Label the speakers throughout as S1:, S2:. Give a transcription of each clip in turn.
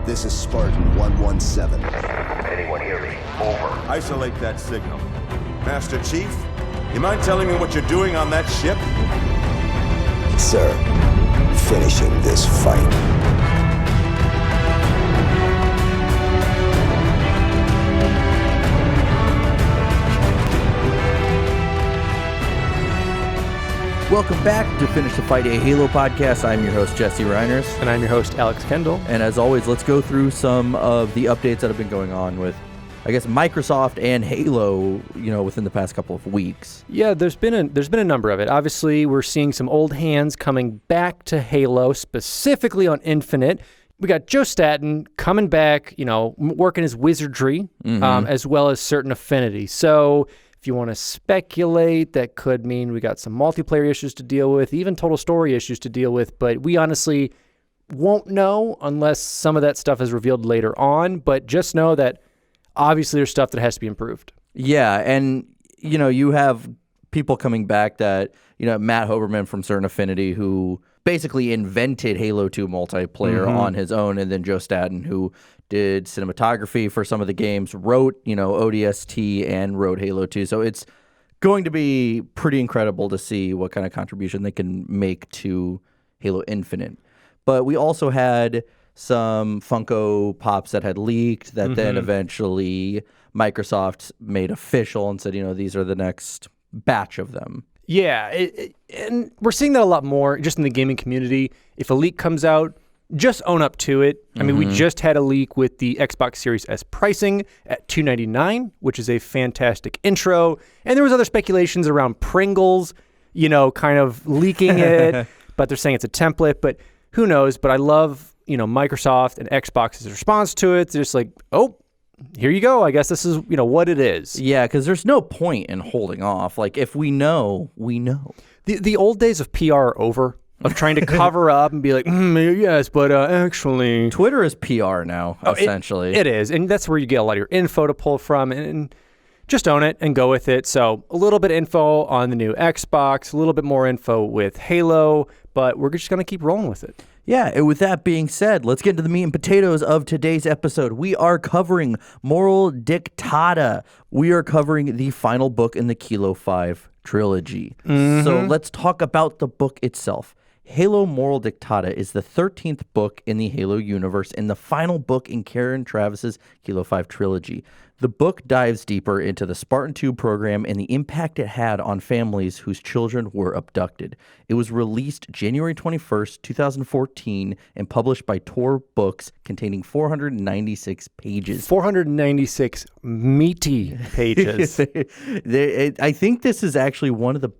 S1: This is Spartan 117.
S2: Anyone hear me? Over.
S3: Isolate that signal. Master Chief, you mind telling me what you're doing on that ship?
S1: Sir, finishing this fight.
S4: Welcome back to Finish the Fight, a Halo podcast. I'm your host, Jesse Reiners.
S5: And I'm your host, Alex Kendall.
S4: And as always, let's go through some of the updates that have been going on with, I guess, Microsoft and Halo, within the past couple of weeks.
S5: Yeah, there's been a number of it. Obviously, we're seeing some old hands coming back to Halo, specifically on Infinite. We got Joe Staten coming back, working his wizardry, as well as certain affinity. So if you want to speculate, that could mean we got some multiplayer issues to deal with, even total story issues to deal with, but we honestly won't know unless some of that stuff is revealed later on. But just know that obviously there's stuff that has to be improved.
S4: Yeah, and you have people coming back that, Matt Hoberman from Certain Affinity, who basically invented Halo 2 multiplayer on his own, and then Joe Staten, who did cinematography for some of the games, wrote, ODST and wrote Halo 2. So it's going to be pretty incredible to see what kind of contribution they can make to Halo Infinite. But we also had some Funko Pops that had leaked that then eventually Microsoft made official and said, these are the next batch of them.
S5: Yeah, and we're seeing that a lot more just in the gaming community. If a leak comes out, just own up to it. I mean, we just had a leak with the Xbox Series S pricing at $299, which is a fantastic intro. And there was other speculations around Pringles, kind of leaking it, but they're saying it's a template. But who knows? But I love, Microsoft and Xbox's response to it. They're just like, oh, here you go. I guess this is, what it is.
S4: Yeah, because there's no point in holding off. Like, if we know, we know.
S5: The old days of PR are over. Of trying to cover up and be like, yes, but actually...
S4: Twitter is PR now, essentially.
S5: It is, and that's where you get a lot of your info to pull from, and just own it and go with it. So a little bit of info on the new Xbox, a little bit more info with Halo, but we're just going to keep rolling with it.
S4: Yeah, and with that being said, let's get into the meat and potatoes of today's episode. We are covering Moral Dictata. We are covering the final book in the Kilo-Five Trilogy. So let's talk about the book itself. Halo Moral Dictata is the 13th book in the Halo universe and the final book in Karen Traviss's Kilo-Five Trilogy. The book dives deeper into the Spartan II program and the impact it had on families whose children were abducted. It was released January 21st, 2014, and published by Tor Books, containing 496 pages.
S5: 496 meaty pages.
S4: I think this is actually one of the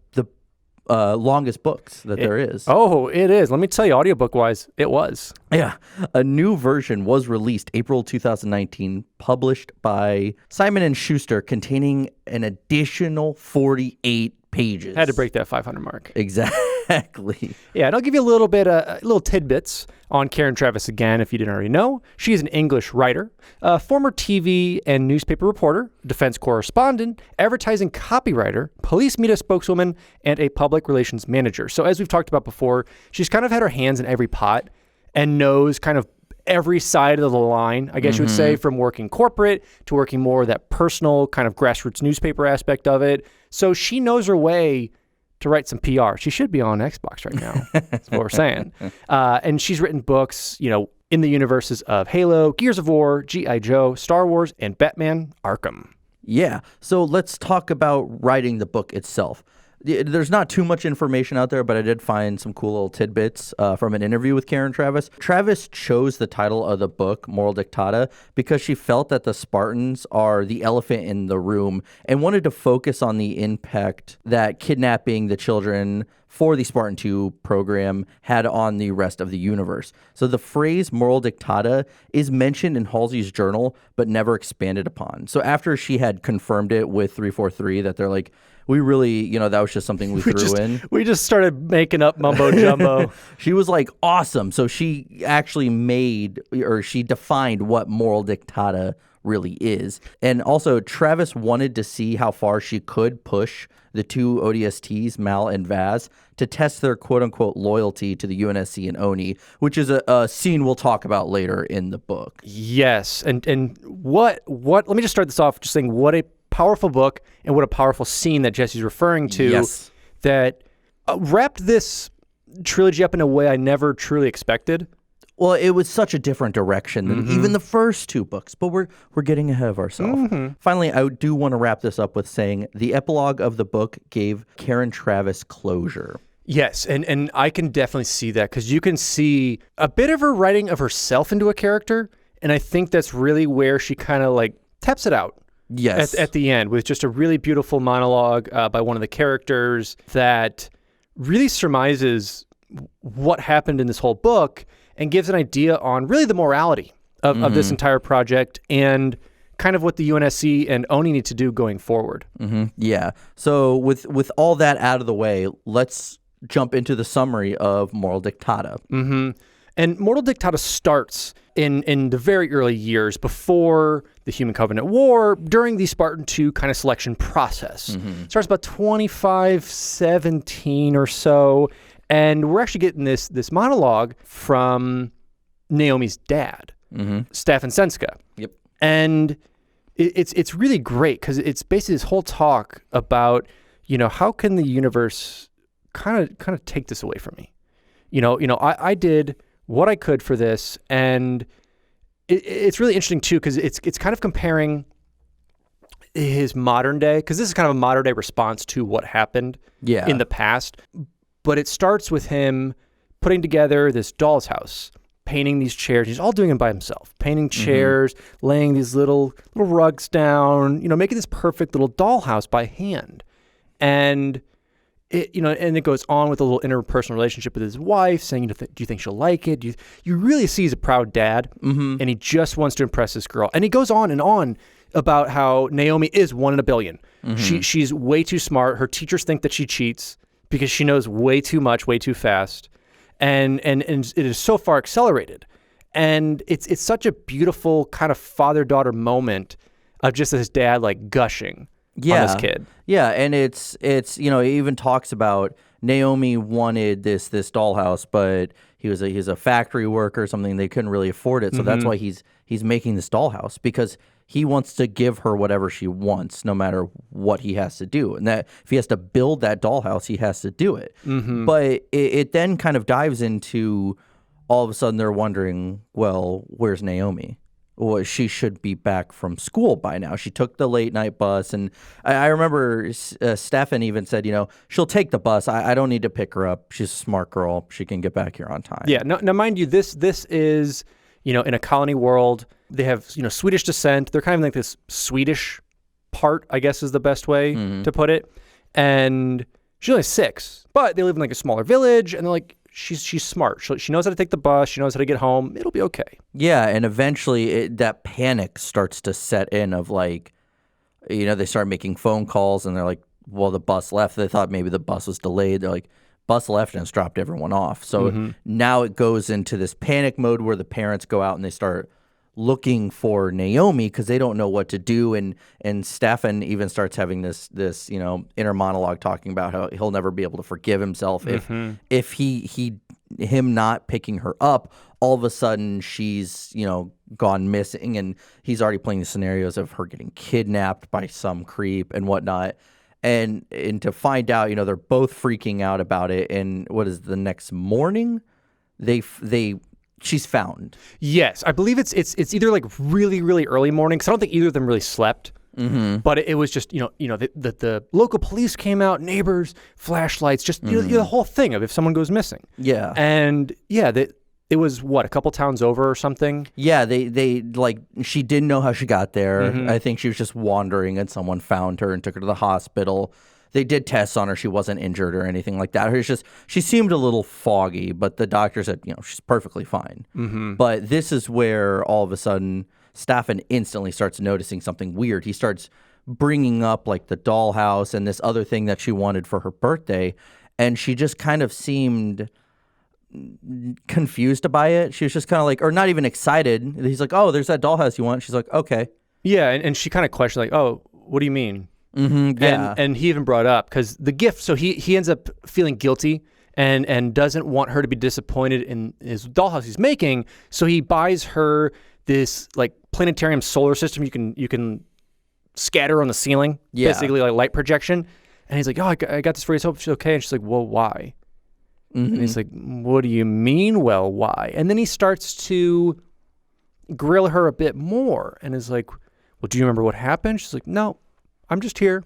S4: longest books that there is.
S5: Oh, it is. Let me tell you, audiobook-wise, it was.
S4: Yeah. A new version was released April 2019, published by Simon & Schuster, containing an additional 48 pages.
S5: Had to break that 500 mark.
S4: Exactly.
S5: Yeah, and I'll give you a little bit, little tidbits on Karen Traviss again, if you didn't already know. She is an English writer, a former TV and newspaper reporter, defense correspondent, advertising copywriter, police media spokeswoman, and a public relations manager. So as we've talked about before, she's kind of had her hands in every pot and knows kind of every side of the line, I guess you would say, from working corporate to working more that personal kind of grassroots newspaper aspect of it. So she knows her way to write some PR. She should be on Xbox right now. That's what we're saying. And she's written books, in the universes of Halo, Gears of War, G.I. Joe, Star Wars, and Batman Arkham.
S4: Yeah. So let's talk about writing the book itself. There's not too much information out there, but I did find some cool little tidbits from an interview with Karen Traviss. Traviss chose the title of the book, Moral Dictata, because she felt that the Spartans are the elephant in the room and wanted to focus on the impact that kidnapping the children for the Spartan II program had on the rest of the universe. So the phrase Moral Dictata is mentioned in Halsey's journal, but never expanded upon. So after she had confirmed it with 343, that they're like, we really, that was just something we threw in.
S5: We just started making up mumbo jumbo.
S4: She was like, awesome. So she actually she defined what Moral Dictata really is. And also, Traviss wanted to see how far she could push the two ODSTs, Mal and Vaz, to test their quote-unquote loyalty to the UNSC and Oni, which is a scene we'll talk about later in the book.
S5: Yes, and what? Let me just start this off just saying what a powerful book and what a powerful scene that Jesse's referring to.
S4: Yes.
S5: That wrapped this trilogy up in a way I never truly expected.
S4: Well, it was such a different direction than even the first two books, but we're getting ahead of ourselves. Finally, I do want to wrap this up with saying the epilogue of the book gave Karen Traviss closure.
S5: Yes, and I can definitely see that because you can see a bit of her writing of herself into a character, and I think that's really where she kind of like taps it out.
S4: Yes.
S5: At the end with just a really beautiful monologue by one of the characters that really surmises what happened in this whole book and gives an idea on really the morality of this entire project and kind of what the UNSC and Oni need to do going forward.
S4: Yeah. So with all that out of the way, let's jump into the summary of Moral Dictata.
S5: And Mortal Dictata starts in the very early years before the Human Covenant War, during the Spartan II kind of selection process. Starts about 2517 or so. And we're actually getting this monologue from Naomi's dad, Staffan Sentzke.
S4: Yep.
S5: And it's really great because it's basically this whole talk about, how can the universe kind of take this away from me? I did what I could for this, and it's really interesting too because it's kind of comparing his modern day, because this is kind of a modern day response to what happened in the past. But it starts with him putting together this doll's house, painting these chairs. He's all doing it by himself, painting chairs, laying these little rugs down, making this perfect little dollhouse by hand. And it goes on with a little interpersonal relationship with his wife, saying, do you think she'll like it? You really see he's a proud dad, and he just wants to impress this girl. And he goes on and on about how Naomi is 1 in a billion. She's way too smart. Her teachers think that she cheats because she knows way too much, way too fast. And it is so far accelerated. And it's such a beautiful kind of father-daughter moment of just this dad like gushing on this kid.
S4: Yeah, and it's it even talks about Naomi wanted this dollhouse, but he's a factory worker or something. They couldn't really afford it, so that's why he's making this dollhouse, because he wants to give her whatever she wants, no matter what he has to do. And that if he has to build that dollhouse, he has to do it. But it then kind of dives into, all of a sudden they're wondering, well, where's Naomi? Well, she should be back from school by now. She took the late night bus. And I remember Stefan even said, she'll take the bus. I don't need to pick her up. She's a smart girl. She can get back here on time.
S5: Yeah. Now mind you, this is, in a colony world. They have, Swedish descent. They're kind of like this Swedish part, I guess is the best way to put it. And she's only 6, but they live in like a smaller village, and they're like, she's smart. She knows how to take the bus. She knows how to get home. It'll be okay.
S4: Yeah, and eventually that panic starts to set in of like, they start making phone calls, and they're like, well, the bus left. They thought maybe the bus was delayed. They're like, bus left, and it's dropped everyone off. So now it goes into this panic mode where the parents go out and they start looking for Naomi because they don't know what to do, and Staffan even starts having this inner monologue talking about how he'll never be able to forgive himself if him not picking her up. All of a sudden she's gone missing, and he's already playing the scenarios of her getting kidnapped by some creep and whatnot. And to find out, they're both freaking out about it. And what is the next morning? She's found.
S5: Yes, I believe it's either like really, really early morning, because I don't think either of them really slept. But it was just the local police came out, neighbors, flashlights, just the whole thing of if someone goes missing.
S4: Yeah,
S5: and it was what, a couple towns over or something.
S4: Yeah, they like, she didn't know how she got there. I think she was just wandering, and someone found her and took her to the hospital. They did tests on her. She wasn't injured or anything like that. It's just, she seemed a little foggy, but the doctor said, she's perfectly fine. But this is where all of a sudden Staffan instantly starts noticing something weird. He starts bringing up like the dollhouse and this other thing that she wanted for her birthday, and she just kind of seemed confused by it. She was just kind of like, or not even excited. He's like, oh, there's that dollhouse you want. She's like, okay.
S5: Yeah, and she kind of questioned like, oh, what do you mean?
S4: Yeah.
S5: And he even brought up, because the gift, so he ends up feeling guilty and doesn't want her to be disappointed in his dollhouse he's making, so he buys her this like planetarium solar system you can scatter on the ceiling, basically like light projection. And he's like, oh, I got this for you, so she's okay. And she's like, well, why? And he's like, what do you mean, well, why? And then he starts to grill her a bit more and is like, well, do you remember what happened? She's like, no, I'm just here.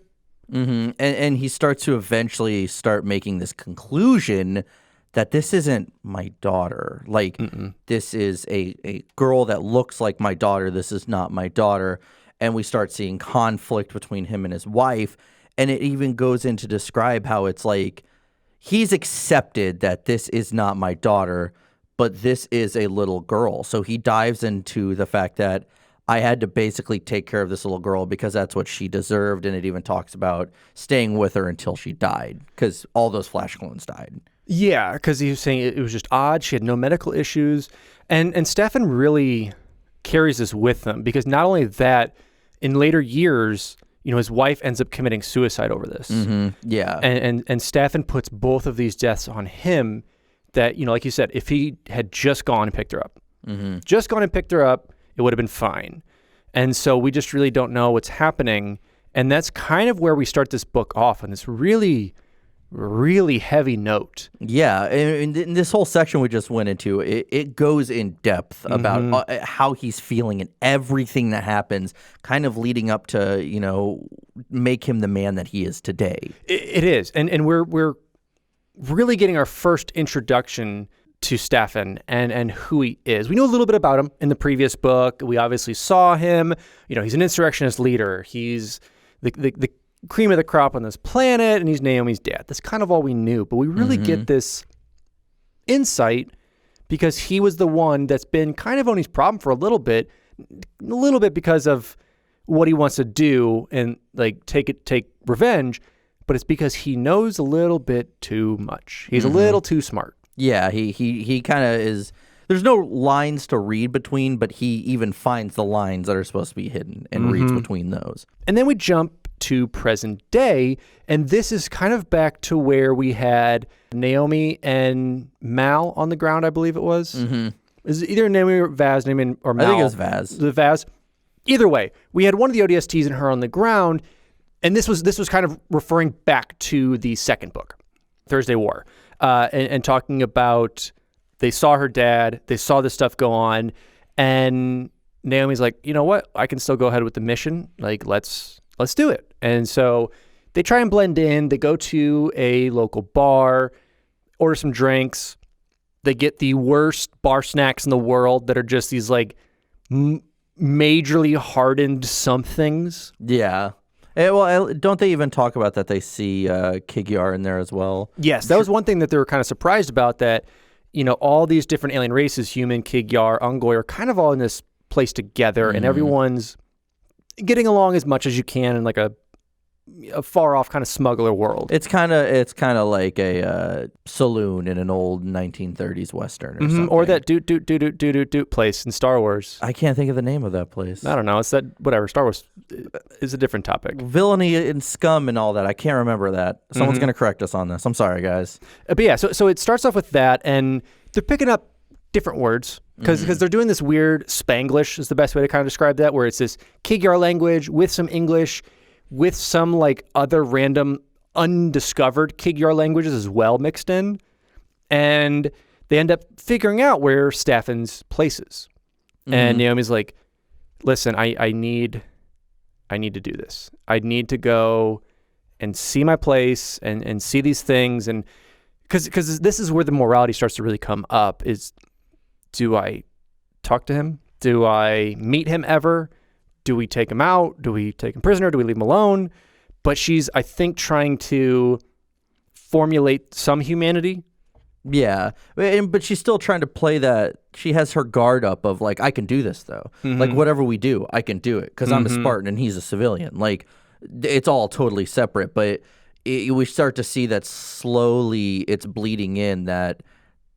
S4: And he starts to eventually start making this conclusion that this isn't my daughter. Like, this is a girl that looks like my daughter. This is not my daughter. And we start seeing conflict between him and his wife. And it even goes in to describe how it's like he's accepted that this is not my daughter, but this is a little girl. So he dives into the fact that I had to basically take care of this little girl because that's what she deserved. And it even talks about staying with her until she died because all those Flash clones died.
S5: Yeah, because he was saying it was just odd. She had no medical issues. And Staffan really carries this with him because not only that, in later years, his wife ends up committing suicide over this.
S4: Yeah.
S5: And Staffan puts both of these deaths on him that, like you said, if he had just gone and picked her up, it would have been fine. And so we just really don't know what's happening. And that's kind of where we start this book off on this really, really heavy note.
S4: Yeah. And in this whole section we just went into, it goes in depth about how he's feeling and everything that happens, kind of leading up to, make him the man that he is today.
S5: It is. And we're really getting our first introduction to Staffan and who he is. We know a little bit about him in the previous book. We obviously saw him. He's an insurrectionist leader. He's the cream of the crop on this planet, and he's Naomi's dad. That's kind of all we knew. But we really get this insight because he was the one that's been kind of Oni's problem for a little bit because of what he wants to do and like take revenge. But it's because he knows a little bit too much. He's a little too smart.
S4: Yeah, he kind of is. There's no lines to read between, but he even finds the lines that are supposed to be hidden and reads between those.
S5: And then we jump to present day, and this is kind of back to where we had Naomi and Mal on the ground, I believe it was. Is it either Naomi or Vaz, Naomi or Mal?
S4: I think it was Vaz.
S5: The Vaz. Either way, we had one of the ODSTs and her on the ground, and this was kind of referring back to the second book, Thursday War. And talking about they saw her dad, they saw this stuff go on, and Naomi's like, you know what? I can still go ahead with the mission. Like, let's do it. And so they try and blend in. They go to a local bar, order some drinks. They get the worst bar snacks in the world that are just these like majorly hardened somethings.
S4: Yeah. Well, don't they even talk about that they see Kig-Yar in there as well?
S5: Yes, that was one thing that they were kind of surprised about, that, all these different alien races, human, Kig-Yar, Ungoy, are kind of all in this place together, and everyone's getting along as much as you can in like a far off kind of smuggler world.
S4: It's kind of like a saloon in an old 1930s Western or something.
S5: Or that doot place in Star Wars.
S4: I can't think of the name of that place.
S5: I don't know. It's that, whatever. Star Wars is a different topic.
S4: Villainy and scum and all that. I can't remember that. Someone's going to correct us on this. I'm sorry, guys.
S5: But yeah, so it starts off with that, and they're picking up different words because they're doing this weird Spanglish is the best way to kind of describe that, where it's this Kig-Yar language with some English, with some like other random undiscovered Kig-Yar languages as well mixed in. And they end up figuring out where Staffan's place is. And Naomi's like, listen, I need to do this. I need to go and see my place and see these things. And because this is where the morality starts to really come up is, do I talk to him? Do I meet him ever? Do we take him out? Do we take him prisoner? Do we leave him alone? But she's, I think, trying to formulate some humanity.
S4: Yeah, but she's still trying to play that. She has her guard up of like, I can do this though. Like whatever we do, I can do it because I'm a Spartan and he's a civilian. Like it's all totally separate. But we start to see that slowly it's bleeding in that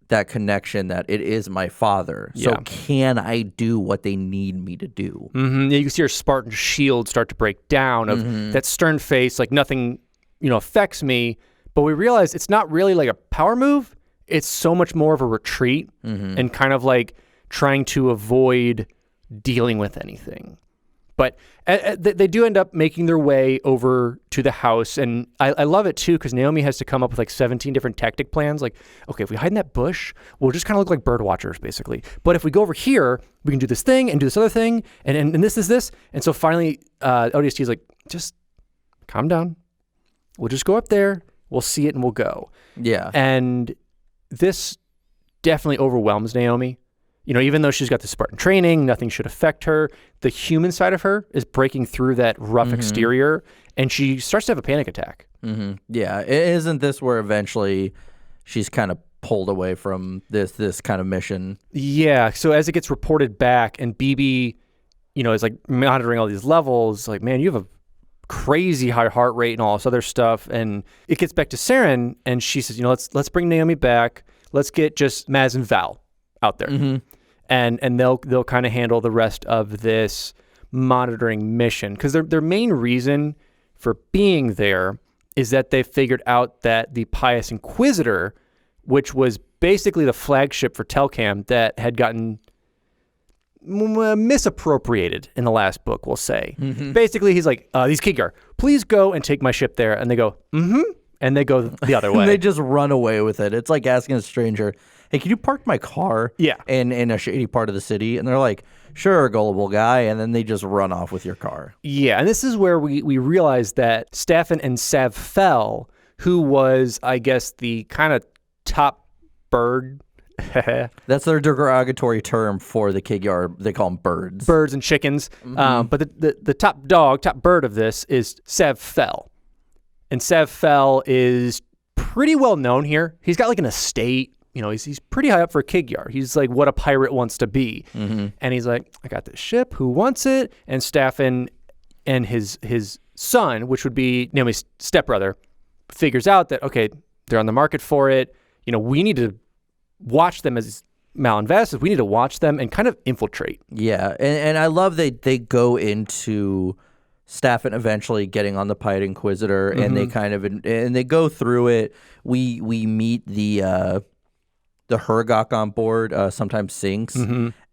S4: that connection that it is my father. So
S5: Yeah.
S4: can I do what they need me to do?
S5: Yeah, you can see her Spartan shield start to break down of that stern face, like nothing, affects me. But we realize it's not really like a power move. It's so much more of a retreat and kind of like trying to avoid dealing with anything. But they do end up making their way over to the house. And I love it, too, because Naomi has to come up with like 17 different tactic plans. Like, okay, if we hide in that bush, we'll just kind of look like bird watchers, basically. But if we go over here, we can do this thing and do this other thing. And this is this. And so finally, ODST is like, just calm down. We'll just go up there. We'll see it and we'll go.
S4: Yeah.
S5: And this definitely overwhelms Naomi. Even though she's got the Spartan training, nothing should affect her. The human side of her is breaking through that rough exterior, and she starts to have a panic attack.
S4: Yeah. Isn't this where eventually she's kind of pulled away from this kind of mission?
S5: Yeah. So as it gets reported back, and BB, is like monitoring all these levels, like, man, you have a crazy high heart rate and all this other stuff. And it gets back to Saren, and she says, let's bring Naomi back. Let's get just Maz and Val out there. And they'll kind of handle the rest of this monitoring mission, because their main reason for being there is that they figured out that the Pious Inquisitor, which was basically the flagship for Telcam that had gotten misappropriated in the last book, we'll say. Basically, he's like, these Kig-Yar, please go and take my ship there. And they go, and they go the other way.
S4: And they just run away with it. It's like asking a stranger, hey, can you park my car in a shady part of the city? And they're like, sure, gullible guy. And then they just run off with your car.
S5: Yeah, and this is where we realize that Staffan and Sav-Fel, who was, I guess, the kind of top bird.
S4: That's their derogatory term for the Kig-Yar. They call them birds.
S5: Birds and chickens. But the top bird of this is Sav-Fel. And Sav-Fel is pretty well known here. He's got like an estate. He's pretty high up for a Kig-Yar. He's like what a pirate wants to be. And he's like, I got this ship. Who wants it? And Staffan and his son, which would be Naomi's stepbrother, figures out that, okay, they're on the market for it. We need to watch them as malinvestors. We need to watch them and kind of infiltrate.
S4: Yeah, and I love they go into Staffan eventually getting on the Pied Inquisitor, and they kind of and they go through it. We meet the Hergok on board, sometimes sinks.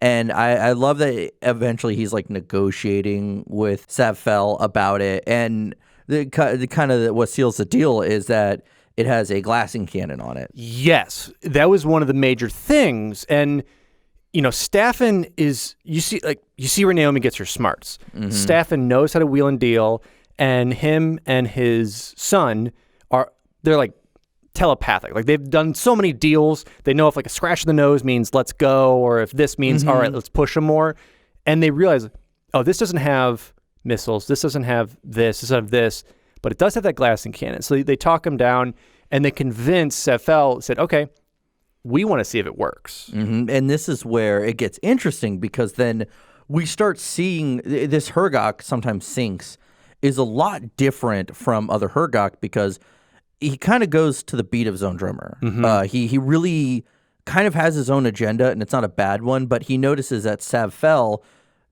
S4: And I love that eventually he's like negotiating with Sav-Fel about it. And the kind of what seals the deal is that it has a glassing cannon on it.
S5: Yes, that was one of the major things. And, Staffan is, you see where Naomi gets her smarts. Staffan knows how to wheel and deal, and him and his son they're like telepathic. Like, they've done so many deals. They know if like a scratch in the nose means let's go, or if this means all right, let's push them more. And they realize, oh, this doesn't have missiles, this doesn't have this doesn't have this, but it does have that glassing cannon. So they talk him down, and they convince Sav-Fel, said, okay, we want to see if it works.
S4: And this is where it gets interesting, because then we start seeing this Hergok, sometimes sinks, is a lot different from other Hergok, because he kind of goes to the beat of his own drummer. He really kind of has his own agenda, and it's not a bad one, but he notices that Sav-Fel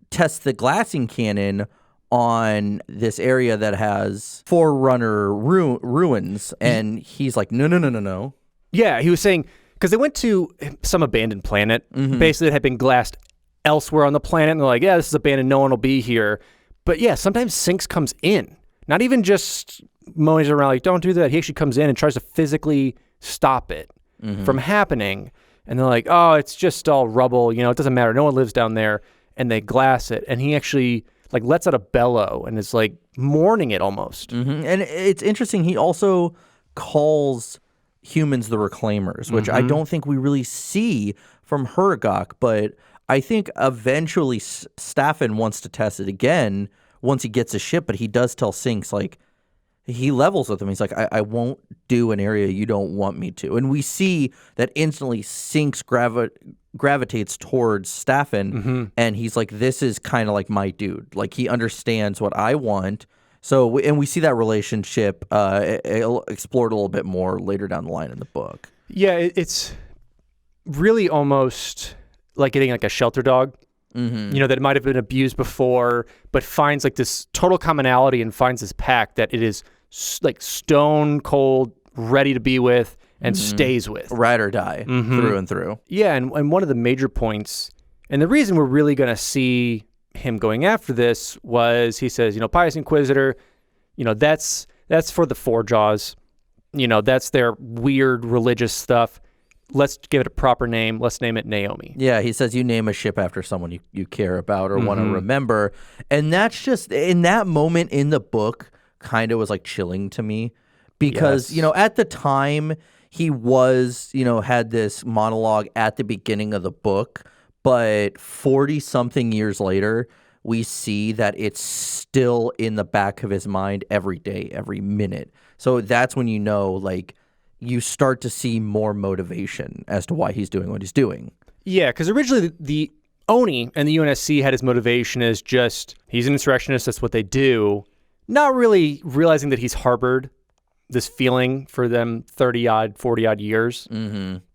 S4: tests the glassing cannon on this area that has Forerunner ruins, and he's like, no.
S5: Yeah, he was saying, because they went to some abandoned planet, basically it had been glassed elsewhere on the planet, and they're like, yeah, this is abandoned, no one will be here. But yeah, sometimes Sinks comes in, not even just moans around like, don't do that. He actually comes in and tries to physically stop it from happening. And they're like, oh, it's just all rubble, it doesn't matter, no one lives down there. And they glass it, and he actually like lets out a bellow and is like mourning it almost.
S4: And it's interesting, he also calls humans the Reclaimers, which I don't think we really see from Hergok, but I think eventually Staffan wants to test it again once he gets a ship, but he does tell Sinks, like, he levels with him. He's like, I won't do an area you don't want me to. And we see that instantly Sinks gravitates towards Staffan, and he's like, this is kind of like my dude. Like, he understands what I want. So, and we see that relationship explored a little bit more later down the line in the book.
S5: Yeah, it's really almost like getting like a shelter dog, you know, that might have been abused before, but finds like this total commonality and finds this pack that it is like stone cold, ready to be with and stays with.
S4: Ride or die through and through.
S5: Yeah, and one of the major points, and the reason we're really going to see him going after this was he says, you know, Pious Inquisitor, you know, that's for the Four Jaws. You know, that's their weird religious stuff. Let's give it a proper name. Let's name it Naomi.
S4: Yeah, he says you name a ship after someone you care about or want to remember. And that's just, in that moment in the book, kind of was like chilling to me. Because, you know, at the time, he was, you know, had this monologue at the beginning of the book. But 40-something years later, we see that it's still in the back of his mind every day, every minute. So that's when you know, like, you start to see more motivation as to why he's doing what he's doing.
S5: Yeah, because originally the Oni and the UNSC had his motivation as just, he's an insurrectionist, that's what they do, not really realizing that he's harbored this feeling for them 30-odd, 40-odd years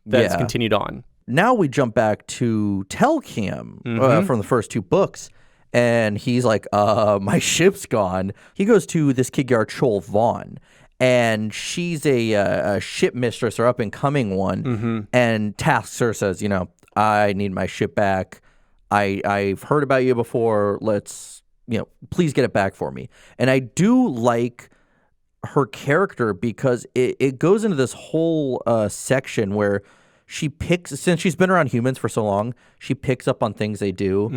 S5: that's continued on.
S4: Now we jump back to Telcam from the first two books, and he's like, my ship's gone. He goes to this Kig-Yar Chol-Vaughn, and she's a ship mistress or up-and-coming one, and tasks her, says, you know, I need my ship back. I've heard about you before. Let's, you know, please get it back for me. And I do like her character because it goes into this whole section where she picks, since she's been around humans for so long, she picks up on things they do,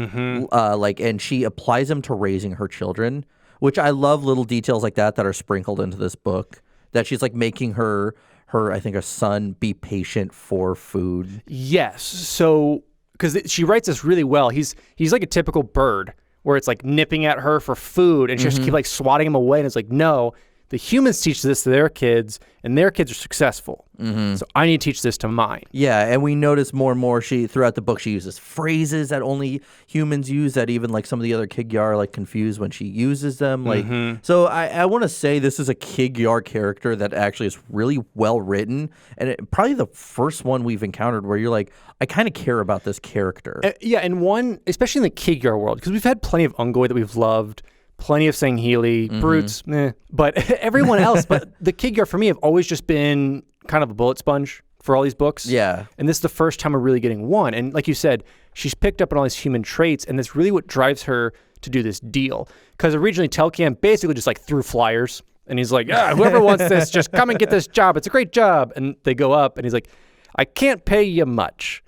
S4: and she applies them to raising her children, which I love little details like that are sprinkled into this book, that she's like making her, I think, a son be patient for food.
S5: Yes. So, because she writes this really well. He's like a typical bird where it's like nipping at her for food and she has to keep like swatting him away. And it's like, no, the humans teach this to their kids and their kids are successful. So I need to teach this to mine.
S4: Yeah, and we notice more and more throughout the book she uses phrases that only humans use, that even like some of the other Kig-Yar like confused when she uses them. Like, so I want to say this is a Kig-Yar character that actually is really well written, and probably the first one we've encountered where you're like, I kind of care about this character.
S5: Yeah, and one, especially in the Kig-Yar world, because we've had plenty of Ungoi that we've loved, plenty of Sangheili, Brutes, but everyone else, but the Kig-Yar for me have always just been kind of a bullet sponge for all these books.
S4: Yeah.
S5: And this is the first time we're really getting one. And like you said, she's picked up on all these human traits, and that's really what drives her to do this deal. Because originally Telcam basically just like threw flyers, and he's like, whoever wants this, just come and get this job. It's a great job. And they go up, and he's like, I can't pay you much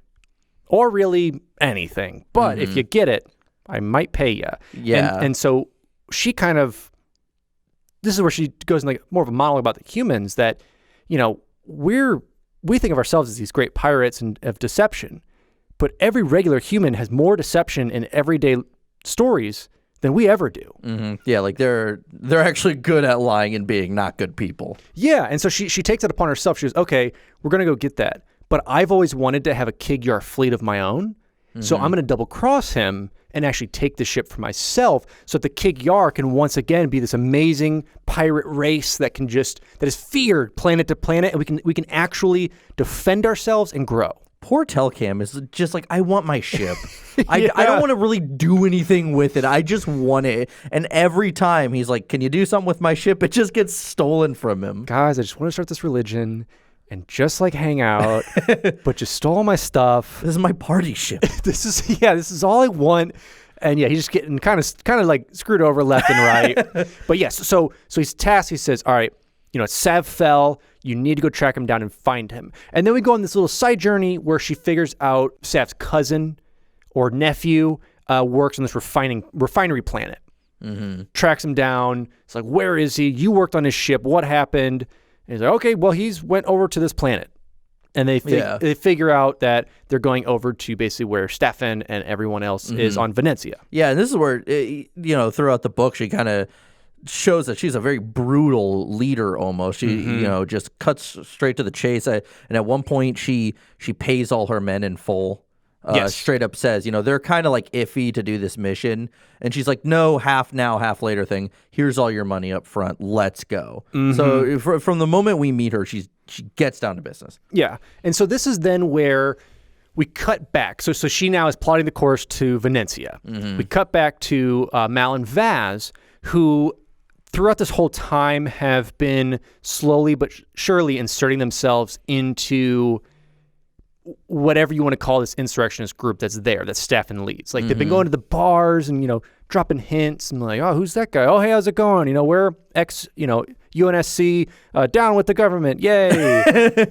S5: or really anything, but if you get it, I might pay you.
S4: Yeah.
S5: And so she kind of, this is where she goes in like more of a monologue about the humans that, you know, we think of ourselves as these great pirates and of deception, but every regular human has more deception in everyday stories than we ever do.
S4: Yeah, like they're actually good at lying and being not good people.
S5: Yeah, and so she takes it upon herself. She goes, okay, we're gonna go get that, but I've always wanted to have a Kig-Yar fleet of my own, so I'm gonna double cross him and actually take the ship for myself so that the Kig-Yar can once again be this amazing pirate race that is feared planet to planet, and we can actually defend ourselves and grow.
S4: Poor Telcam is just like, I want my ship. I don't want to really do anything with it. I just want it. And every time he's like, can you do something with my ship? It just gets stolen from him.
S5: Guys, I just want to start this religion and just like hang out, but just stole my stuff.
S4: This is my party ship.
S5: This is all I want. And yeah, he's just getting kind of like screwed over left and right. But yes, so he's tasked. He says, all right, you know, Sav fell. You need to go track him down and find him. And then we go on this little side journey where she figures out Sav's cousin or nephew works on this refinery planet. Tracks him down. It's like, where is he? You worked on his ship. What happened? And he's like, okay, well, he's went over to this planet. And they figure out that they're going over to basically where Staffan and everyone else is on Venezia.
S4: Yeah, and this is where, you know, throughout the book, she kind of shows that she's a very brutal leader almost. She, you know, just cuts straight to the chase. And at one point, she pays all her men in full. Straight up says, you know, they're kind of like iffy to do this mission. And she's like, no, half now, half later thing. Here's all your money up front. Let's go. So from the moment we meet her, she gets down to business.
S5: Yeah. And so this is then where we cut back. So she now is plotting the course to Venezia. We cut back to Mal and Vaz, who throughout this whole time have been slowly but surely inserting themselves into whatever you want to call this insurrectionist group that's there, that Staffan leads. Like they've been going to the bars and, dropping hints and like, oh, who's that guy? Oh, hey, how's it going? We're UNSC, down with the government. Yay. A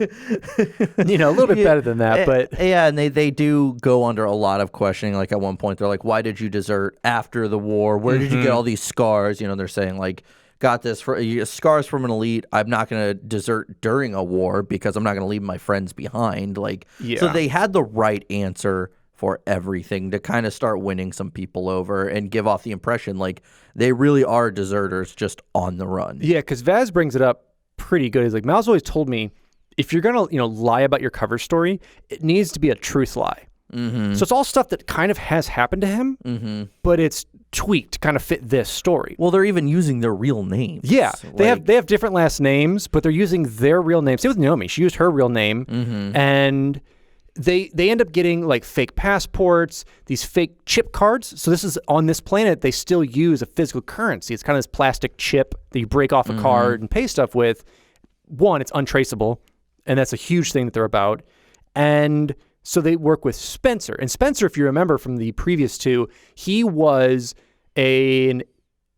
S5: little bit better than that, but.
S4: Yeah, and they do go under a lot of questioning. Like at one point, they're like, why did you desert after the war? Where did you get all these scars? They're saying like, got this scars from an elite. I'm not going to desert during a war because I'm not going to leave my friends behind. So they had the right answer for everything to kind of start winning some people over and give off the impression like they really are deserters just on the run.
S5: Yeah, because Vaz brings it up pretty good. He's like, Mal's always told me, if you're going to lie about your cover story, it needs to be a truth lie. So it's all stuff that kind of has happened to him, but it's tweaked to kind of fit this story.
S4: Well, they're even using their real names.
S5: Yeah, they have different last names, but they're using their real names. Same with Naomi. She used her real name, and they end up getting like fake passports, these fake chip cards. So this is on this planet, they still use a physical currency. It's kind of this plastic chip that you break off a card and pay stuff with. One, it's untraceable, and that's a huge thing that they're about. And so they work with Spencer. And Spencer, if you remember from the previous two, he was an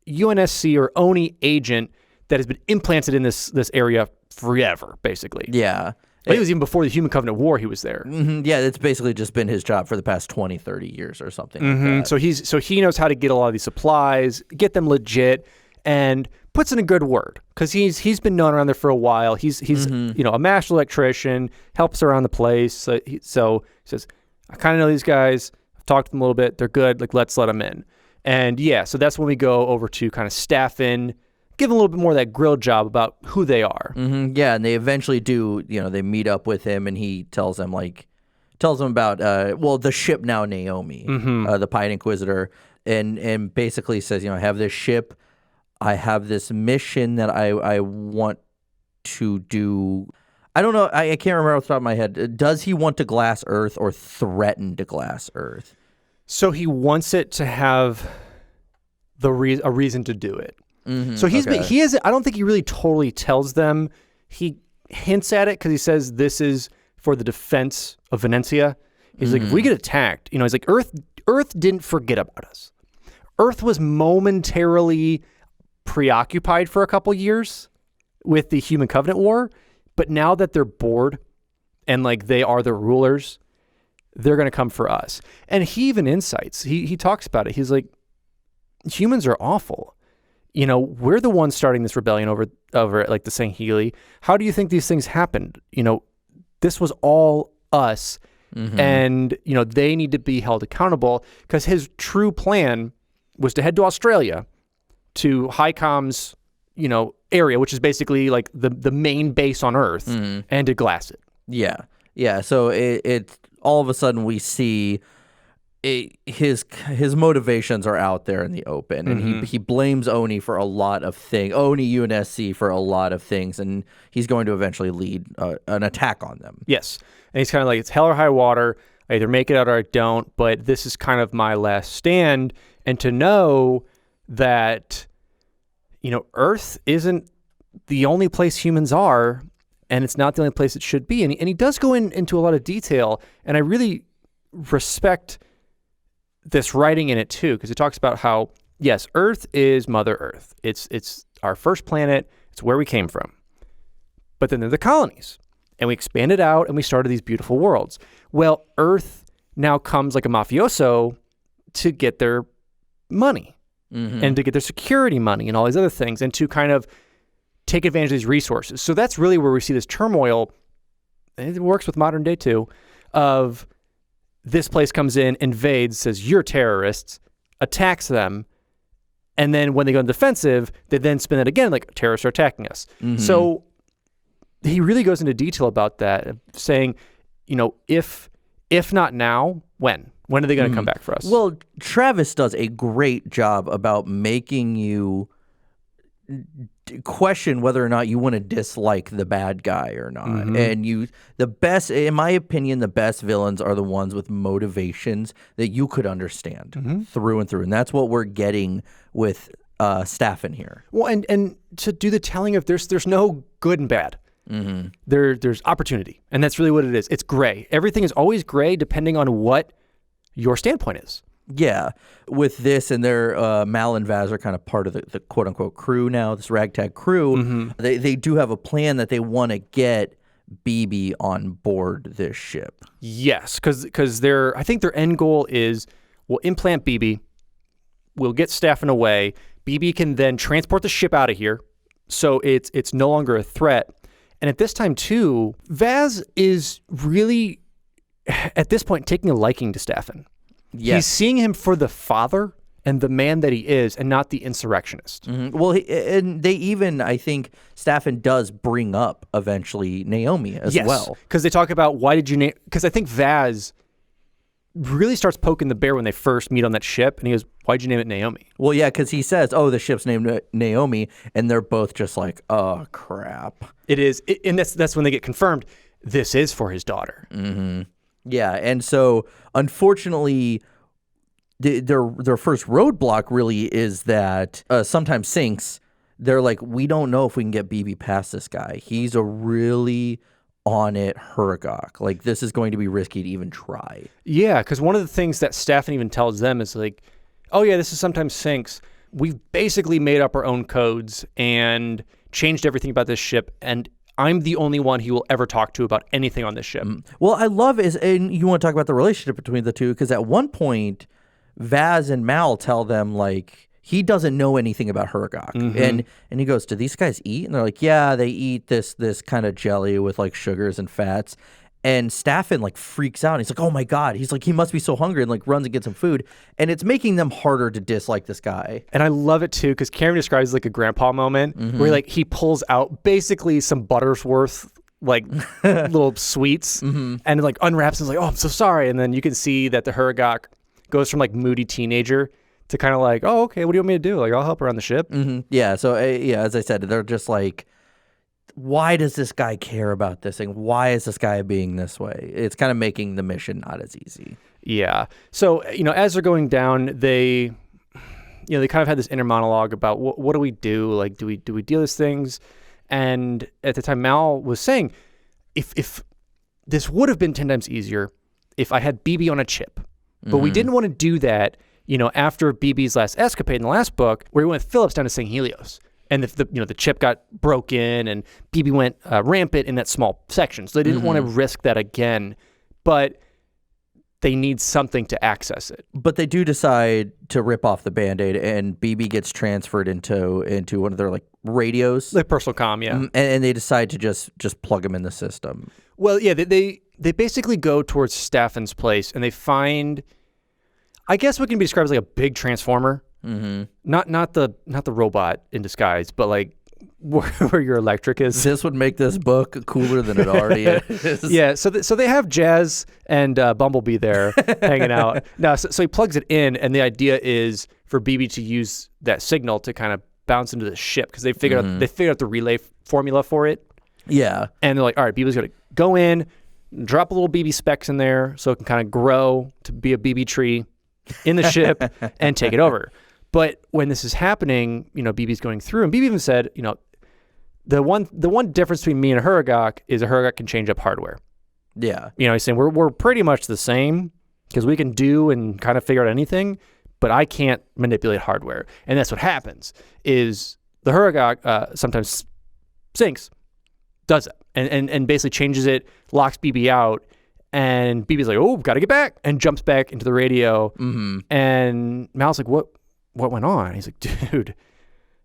S5: UNSC or ONI agent that has been implanted in this area forever, basically.
S4: Yeah.
S5: I think it was even before the Human Covenant War he was there.
S4: Yeah, it's basically just been his job for the past 20, 30 years or something like that.
S5: So he knows how to get a lot of these supplies, get them legit, and puts in a good word because he's been known around there for a while. He's a master electrician, helps around the place. So he says, I kind of know these guys. I've talked to them a little bit. They're good. Like, let's let them in. And yeah, so that's when we go over to kind of Staffan, give them a little bit more of that grill job about who they are.
S4: Yeah, and they eventually do, they meet up with him and he tells them about, the ship now Naomi, the Pied Inquisitor, and basically says, I have this ship. I have this mission that I want to do. I don't know. I can't remember off the top of my head. Does he want to glass Earth or threaten to glass Earth?
S5: So he wants it to have a reason to do it. So he is. I don't think he really totally tells them. He hints at it because he says this is for the defense of Venezia. He's like, if we get attacked, he's like, Earth didn't forget about us. Earth was momentarily preoccupied for a couple years with the Human Covenant War, but now that they're bored and like they are the rulers, they're going to come for us. And he even incites. He talks about it. He's like, humans are awful. We're the ones starting this rebellion over like the Sangheili. How do you think these things happened? This was all us, and they need to be held accountable because his true plan was to head to Australia, to HICOM's, area, which is basically like the main base on Earth, and to glass it.
S4: Yeah. So it all of a sudden we see his motivations are out there in the open, and he blames Oni for a lot of things. Oni UNSC for a lot of things, and he's going to eventually lead an attack on them.
S5: Yes, and he's kind of like, it's hell or high water. I either make it out or I don't. But this is kind of my last stand, and to know that Earth isn't the only place humans are, and it's not the only place it should be. And he does go into a lot of detail, and I really respect this writing in it too, because it talks about how, yes, Earth is Mother Earth. It's our first planet. It's where we came from. But then there are the colonies, and we expanded out, and we started these beautiful worlds. Well, Earth now comes like a mafioso to get their money. And to get their security money and all these other things, and to kind of take advantage of these resources. So that's really where we see this turmoil, and it works with modern day too, of this place comes in, invades, says, you're terrorists, attacks them, and then when they go on defensive, they then spin it again, like, terrorists are attacking us. So he really goes into detail about that, saying, if not now, when? When are they going to come back for us?
S4: Well, Traviss does a great job about making you question whether or not you want to dislike the bad guy or not. And the best, in my opinion, the best villains are the ones with motivations that you could understand through and through. And that's what we're getting with Staffan here.
S5: Well, and to do the telling of there's no good and bad. There's opportunity, and that's really what it is. It's gray. Everything is always gray depending on what your standpoint is.
S4: Yeah, with this and their Mal and Vaz are kind of part of the quote unquote crew now, this ragtag crew. They do have a plan that they want to get BB on board this ship.
S5: Yes, because I think their end goal is we'll implant BB, we'll get Staffan away. BB can then transport the ship out of here, so it's no longer a threat. And at this time too, Vaz is really at this point taking a liking to Staffan.
S4: Yes.
S5: He's seeing him for the father and the man that he is, and not the insurrectionist.
S4: Well, and they even, I think, Staffan does bring up eventually Naomi as well.
S5: Because they talk about why did you name? Because I think Vaz really starts poking the bear when they first meet on that ship, and he goes, "Why'd you name it Naomi?"
S4: Well, yeah, because he says, "Oh, the ship's named Naomi," and they're both just like, "Oh, crap."
S5: It is, and that's when they get confirmed. This is for his daughter.
S4: Yeah, and so unfortunately, their first roadblock really is that sometimes sinks. They're like, we don't know if we can get BB past this guy. He's a really on it Hergok. Like, this is going to be risky to even try.
S5: Yeah, because one of the things that Staffan even tells them is like, oh yeah, this is sometimes sinks. We've basically made up our own codes and changed everything about this ship, and I'm the only one he will ever talk to about anything on this ship.
S4: Well, I love is, and you want to talk about the relationship between the two, because at one point, Vaz and Mal tell them, like, he doesn't know anything about Hergok. And he goes, do these guys eat? And they're like, yeah, they eat this kind of jelly with, like, sugars and fats. And Staffan, like, freaks out. He's like, oh, my God. He's like, he must be so hungry, and, like, runs and gets some food. And it's making them harder to dislike this guy.
S5: And I love it, too, because Karen describes, like, a grandpa moment where, like, he pulls out basically some Buttersworth, like, little sweets and, like, unwraps and is like, oh, I'm so sorry. And then you can see that the Hergok goes from, like, moody teenager to kind of like, oh, okay, what do you want me to do? Like, I'll help her on the ship.
S4: Yeah, so, yeah, as I said, they're just like, why does this guy care about this thing? Why is this guy being this way? It's kind of making the mission not as easy.
S5: Yeah. So, you know, as they're going down, they kind of had this inner monologue about what do we do? Like, do we deal with things? And at the time, Mal was saying, if this would have been 10 times easier if I had BB on a chip, but we didn't want to do that, you know, after BB's last escapade in the last book, where he went with Phillips down to St. Helios. And the chip got broken, and BB went rampant in that small section. So they didn't want to risk that again, but they need something to access it.
S4: But they do decide to rip off the Band-Aid, and BB gets transferred into one of their, like, radios.
S5: Like personal comm, yeah.
S4: And they decide to just plug him in the system.
S5: Well, yeah, they basically go towards Staffan's place, and they find, I guess what can be described as like a big transformer. Not the robot in disguise, but like where your electric is.
S4: This would make this book cooler than it already is.
S5: Yeah, so they have Jazz and Bumblebee there hanging out. Now, so he plugs it in, and the idea is for BB to use that signal to kind of bounce into the ship, because they figured out the relay formula for it.
S4: Yeah,
S5: and they're like, all right, BB's gonna go in, drop a little BB specs in there, so it can kind of grow to be a BB tree in the ship and take it over. But when this is happening, you know, BB's going through, and BB even said, you know, the one difference between me and a Hergok is a Hergok can change up hardware.
S4: Yeah.
S5: You know, he's saying we're pretty much the same, because we can do and kind of figure out anything, but I can't manipulate hardware. And that's what happens, is the Hergok sometimes sinks, does it, and basically changes it, locks BB out, and BB's like, oh, got to get back, and jumps back into the radio. And Mal's like, what went on? He's like, dude,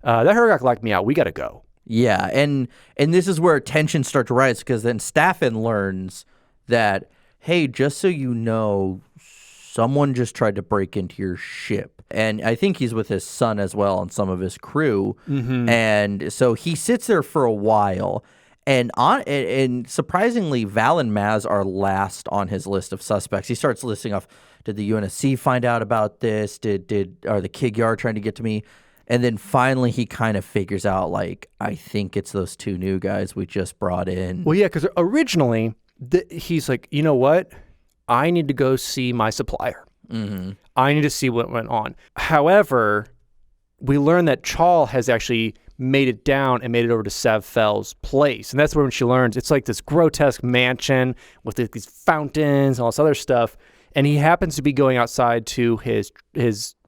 S5: that Hergok locked me out. We got to go.
S4: Yeah, and this is where tensions start to rise, because then Staffan learns that, hey, just so you know, someone just tried to break into your ship. And I think he's with his son as well and some of his crew. And so he sits there for a while. And surprisingly, Val and Maz are last on his list of suspects. He starts listing off, did the UNSC find out about this? Are the Kig-Yar trying to get to me? And then finally he kind of figures out, like, I think it's those 2 new guys we just brought in.
S5: Well, yeah, because originally he's like, you know what? I need to go see my supplier. I need to see what went on. However, we learned that Chal has actually made it down and made it over to Sav-Fel's place. And that's when she learns it's like this grotesque mansion with these fountains and all this other stuff. And he happens to be going outside to his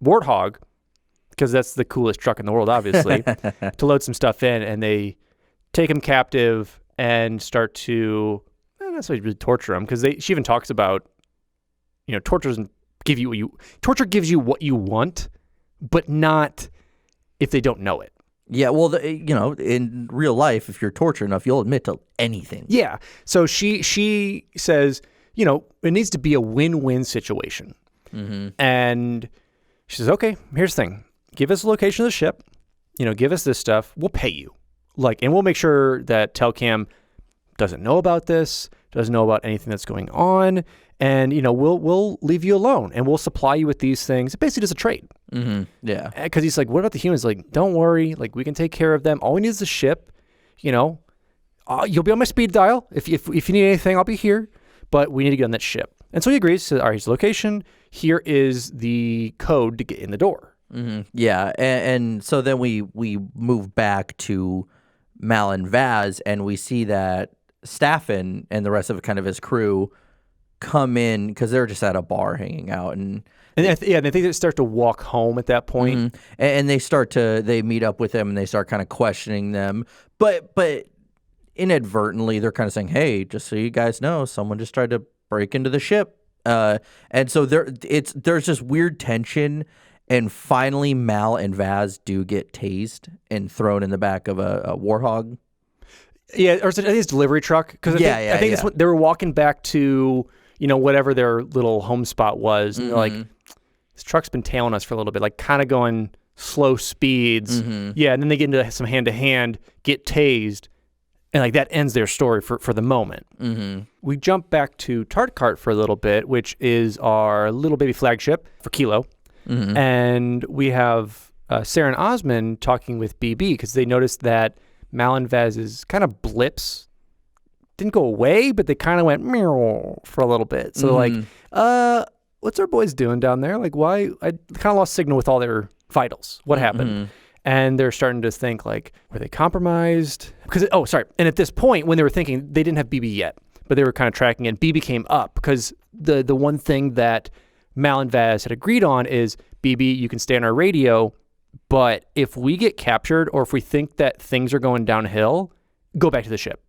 S5: Warthog, because that's the coolest truck in the world, obviously, to load some stuff in. And they take him captive and start to, not necessarily really torture him, because she even talks about, torture doesn't give you torture gives you what you want, but not if they don't know it.
S4: Yeah, well, in real life, if you're tortured enough, you'll admit to anything.
S5: Yeah. So she says, it needs to be a win-win situation. And she says, okay, here's the thing. Give us the location of the ship. Give us this stuff. We'll pay you. And we'll make sure that Telcam doesn't know about this, doesn't know about anything that's going on. And, we'll leave you alone and we'll supply you with these things. It basically does a trade.
S4: Yeah.
S5: Because he's like, what about the humans? Like, don't worry. Like, we can take care of them. All we need is the ship. You'll be on my speed dial. If you need anything, I'll be here. But we need to get on that ship. And so he agrees. Says, all right, here's the location. Here is the code to get in the door.
S4: Yeah. And so then we move back to Mal and Vaz, and we see that Staffan and the rest of kind of his crew come in because they're just at a bar hanging out, and
S5: I think they start to walk home at that point.
S4: And they meet up with them and they start kind of questioning them, but inadvertently they're kind of saying, hey, just so you guys know, someone just tried to break into the ship, and so there's just weird tension. And finally, Mal and Vaz do get tased and thrown in the back of a Warthog.
S5: Yeah, or I think it's delivery truck. Because I think it's when they were walking back to, whatever their little home spot was. And they're like, this truck's been tailing us for a little bit, like kind of going slow speeds. Yeah, and then they get into some hand-to-hand, get tased, and like that ends their story for the moment. We jump back to Tartkart for a little bit, which is our little baby flagship for Kilo. And we have Sarah and Osmond talking with BB because they noticed that Mal and Vaz's kind of blips didn't go away, but they kind of went meow for a little bit. So like, what's our boys doing down there? Like, why? I kind of lost signal with all their vitals. What happened? And they're starting to think like, were they compromised? Because, and at this point, when they were thinking, they didn't have BB yet, but they were kind of tracking it. BB came up because the one thing that Mal and Vaz had agreed on is, BB, you can stay on our radio, but if we get captured or if we think that things are going downhill, go back to the ship.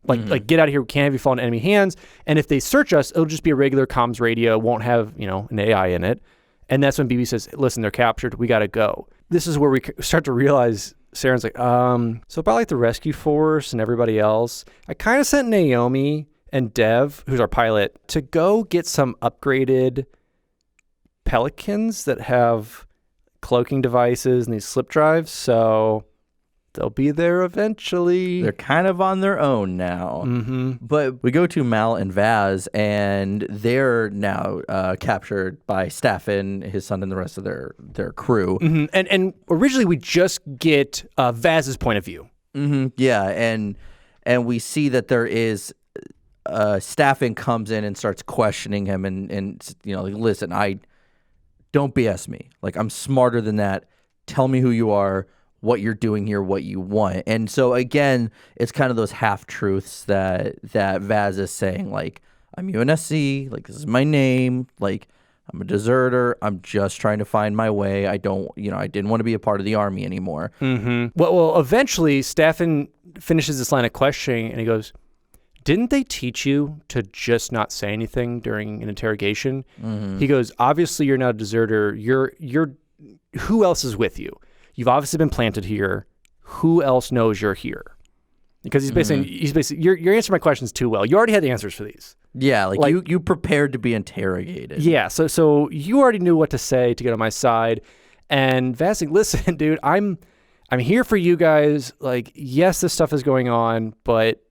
S5: Like get out of here. We can't have you fall into enemy hands. And if they search us, it'll just be a regular comms radio. It won't have, an AI in it. And that's when BB says, listen, they're captured. We got to go. This is where we start to realize Saren's like, so about like the rescue force and everybody else, I kind of sent Naomi and Dev, who's our pilot, to go get some upgraded Pelicans that have cloaking devices and these slip drives, so they'll be there eventually.
S4: They're kind of on their own now. But we go to Mal and Vaz, and they're now captured by Staffan, his son, and the rest of their crew.
S5: And originally we just get Vaz's point of view.
S4: Yeah, and we see that there is Staffan comes in and starts questioning him, and like, listen, don't BS me. Like, I'm smarter than that. Tell me who you are, what you're doing here, what you want. And so, again, it's kind of those half-truths that Vaz is saying, like, I'm UNSC, like, this is my name, like, I'm a deserter, I'm just trying to find my way, I didn't want to be a part of the army anymore.
S5: Well, eventually, Staffan finishes this line of questioning, and he goes, didn't they teach you to just not say anything during an interrogation? He goes, obviously you're not a deserter. You're who else is with you? You've obviously been planted here. Who else knows you're here? Because he's basically you're answering my questions too well. You already had the answers for these.
S4: Yeah, like you prepared to be interrogated.
S5: Yeah, so you already knew what to say to get on my side. And Vaz like, listen, dude, I'm here for you guys. Like, yes, this stuff is going on, but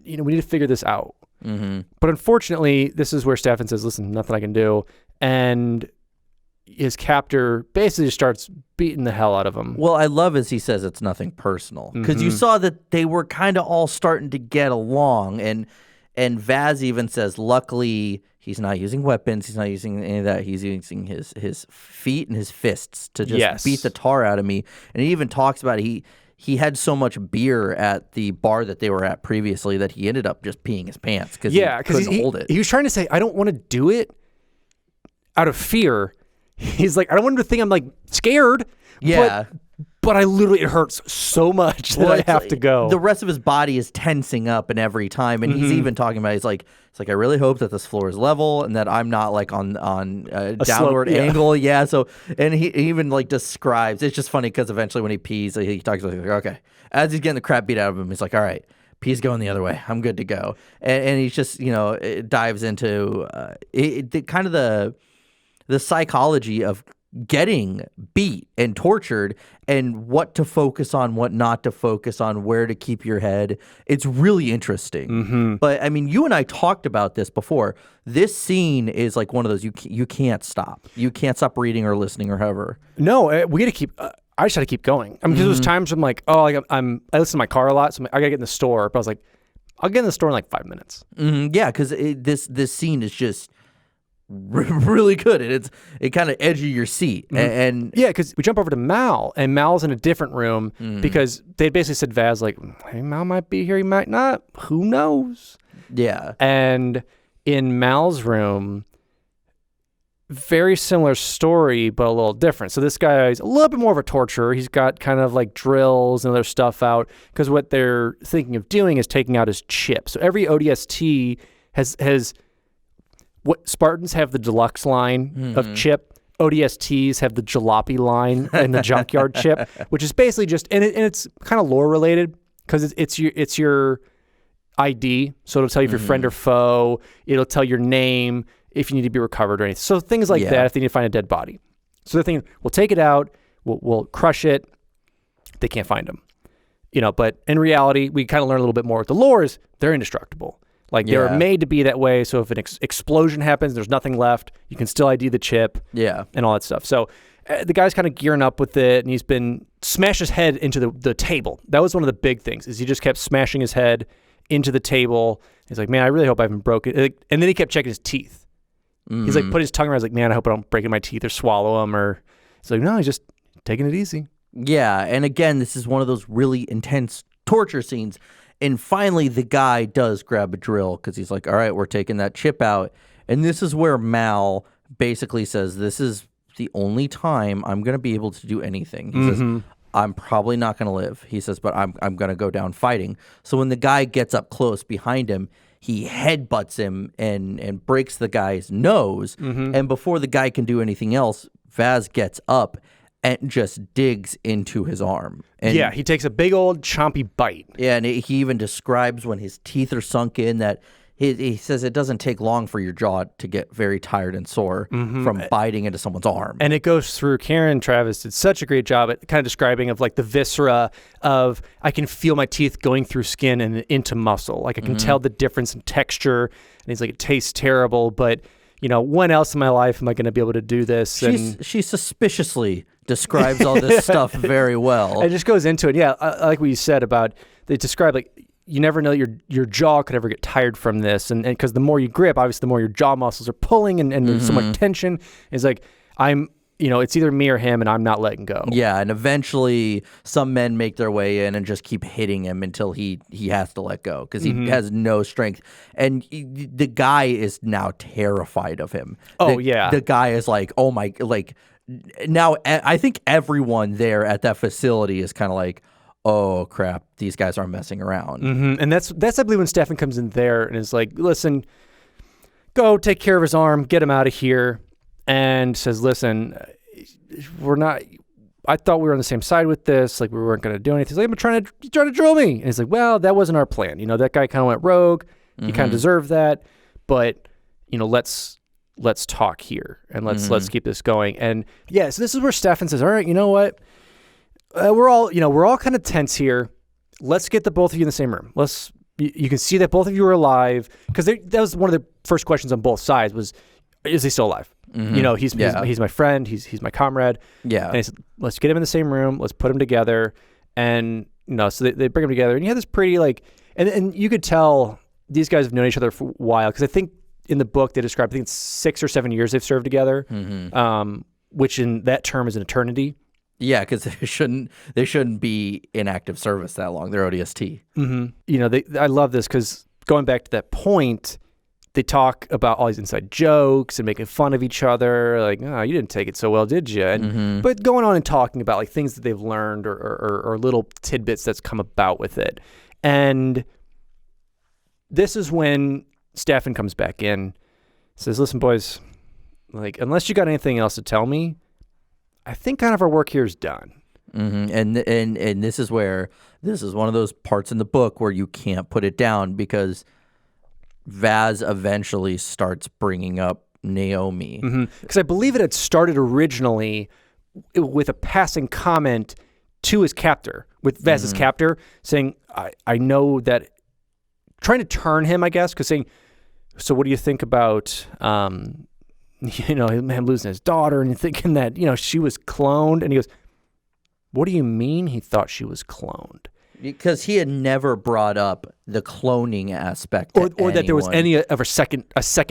S5: we need to figure this out. But unfortunately, this is where Staffan says, listen, nothing I can do. And his captor basically just starts beating the hell out of him.
S4: Well, I love as he says it's nothing personal, because you saw that they were kind of all starting to get along, and Vaz even says, luckily he's not using weapons, he's not using any of that, he's using his feet and his fists to just beat the tar out of me. And he even talks about he had so much beer at the bar that they were at previously that he ended up just peeing his pants because he couldn't hold it.
S5: He was trying to say, I don't want to do it out of fear. He's like, I don't want him to think I'm like scared.
S4: Yeah.
S5: But I literally, it hurts so much that I have to go.
S4: The rest of his body is tensing up and every time. And he's even talking about, it's like, I really hope that this floor is level and that I'm not like on a downward angle. Yeah. So, and he even like describes, it's just funny because eventually when he pees, he talks about, like, okay, as he's getting the crap beat out of him, he's like, all right, pee's going the other way. I'm good to go. And he's just, it dives into kind of the psychology of getting beat and tortured and what to focus on, what not to focus on, where to keep your head. It's really interesting. But I mean, you and I talked about this before. This scene is like one of those you can't stop. You can't stop reading or listening or however.
S5: No, we got to keep. I just had to keep going. I mean, because there's times I'm like, oh, I listen to my car a lot, so I gotta get in the store. But I was like, I'll get in the store in like 5 minutes.
S4: Yeah, because this scene is just really good, and it kind of edge of your seat. And
S5: yeah, because we jump over to Mal, and Mal's in a different room because they basically said Vaz like, hey, Mal might be here, he might not, who knows?
S4: Yeah.
S5: And in Mal's room, very similar story, but a little different. So this guy is a little bit more of a torturer. He's got kind of like drills and other stuff out because what they're thinking of doing is taking out his chip. So every ODST has what Spartans have the deluxe line of chip. ODSTs have the jalopy line and the junkyard chip, which is basically just, and it's kind of lore related because it's your ID. So it'll tell you if you're friend or foe. It'll tell your name if you need to be recovered or anything. So things like that if they need to find a dead body. So they're thinking, we'll take it out, we'll crush it. They can't find them. But in reality, we kind of learn a little bit more with the lore is they're indestructible. Like they're made to be that way. So if an explosion happens, there's nothing left. You can still ID the chip. Yeah. And all that stuff. So the guy's kind of gearing up with it, and he's been smashed his head into the table. That was one of the big things is he just kept smashing his head into the table. He's like, man, I really hope I haven't broken it. And then he kept checking his teeth. He's like, put his tongue around. He's like, man, I hope I don't break in my teeth or swallow them. Or he's like, no, he's just taking it easy.
S4: Yeah. And again, this is one of those really intense torture scenes. And finally, the guy does grab a drill because he's like, all right, we're taking that chip out. And this is where Mal basically says, this is the only time I'm going to be able to do anything. He says, I'm probably not going to live. He says, but I'm going to go down fighting. So when the guy gets up close behind him, he headbutts him and breaks the guy's nose. And before the guy can do anything else, Vaz gets up and just digs into his arm. And
S5: yeah, he takes a big old chompy bite.
S4: Yeah, and he even describes when his teeth are sunk in that he says it doesn't take long for your jaw to get very tired and sore from biting into someone's arm.
S5: And it goes through. Karen Traviss did such a great job at kind of describing of like the viscera of I can feel my teeth going through skin and into muscle. Like I can tell the difference in texture. And he's like, it tastes terrible, but when else in my life am I going to be able to do this?
S4: She suspiciously describes all this stuff very well.
S5: And it just goes into it. Yeah, I like what you said about they describe like you never know your jaw could ever get tired from this, and because the more you grip, obviously the more your jaw muscles are pulling, and there's so much tension. It's like it's either me or him, and I'm not letting go.
S4: Yeah, and eventually some men make their way in and just keep hitting him until he has to let go because he has no strength. And the guy is now terrified of him. The guy is like, oh my, like now I think everyone there at that facility is kind of like, oh crap, these guys aren't messing around.
S5: And that's I believe when Staffan comes in there and is like, listen, go take care of his arm, get him out of here. And says, listen, I thought we were on the same side with this. Like, we weren't going to do anything. He's like, you're trying to drill me. And he's like, well, that wasn't our plan. That guy kind of went rogue. He kind of deserved that. But, let's talk here. And let's keep this going. And, yeah, so this is where Staffan says, all right, you know what? We're all kind of tense here. Let's get the both of you in the same room. You can see that both of you are alive. Because that was one of the first questions on both sides was, is he still alive? You know, he's my friend. He's my comrade.
S4: Yeah.
S5: And he said, let's get him in the same room. Let's put him together. And, you know, so they bring him together. And you have this pretty, like, and you could tell these guys have known each other for a while. Because I think in the book they describe, I think it's 6 or 7 years they've served together, which in that term is an eternity.
S4: Yeah, because they shouldn't be in active service that long. They're ODST.
S5: You know, I love this because going back to that point, they talk about all these inside jokes and making fun of each other. Like, oh, you didn't take it so well, did you? And, but going on and talking about like things that they've learned or little tidbits that's come about with it. And this is when Staffan comes back in, says, listen, boys, like, unless you got anything else to tell me, I think kind of our work here is done.
S4: And this is where this is one of those parts in the book where you can't put it down because Vaz eventually starts bringing up Naomi.
S5: Because I believe it had started originally with a passing comment to his captor, with Vaz's captor, saying, I know that, trying to turn him, I guess, because saying, so what do you think about, you know, him losing his daughter and thinking that, you know, she was cloned? And he goes, what do you mean he thought she was cloned?
S4: Because he had never brought up the cloning aspect,
S5: or that there was any of a second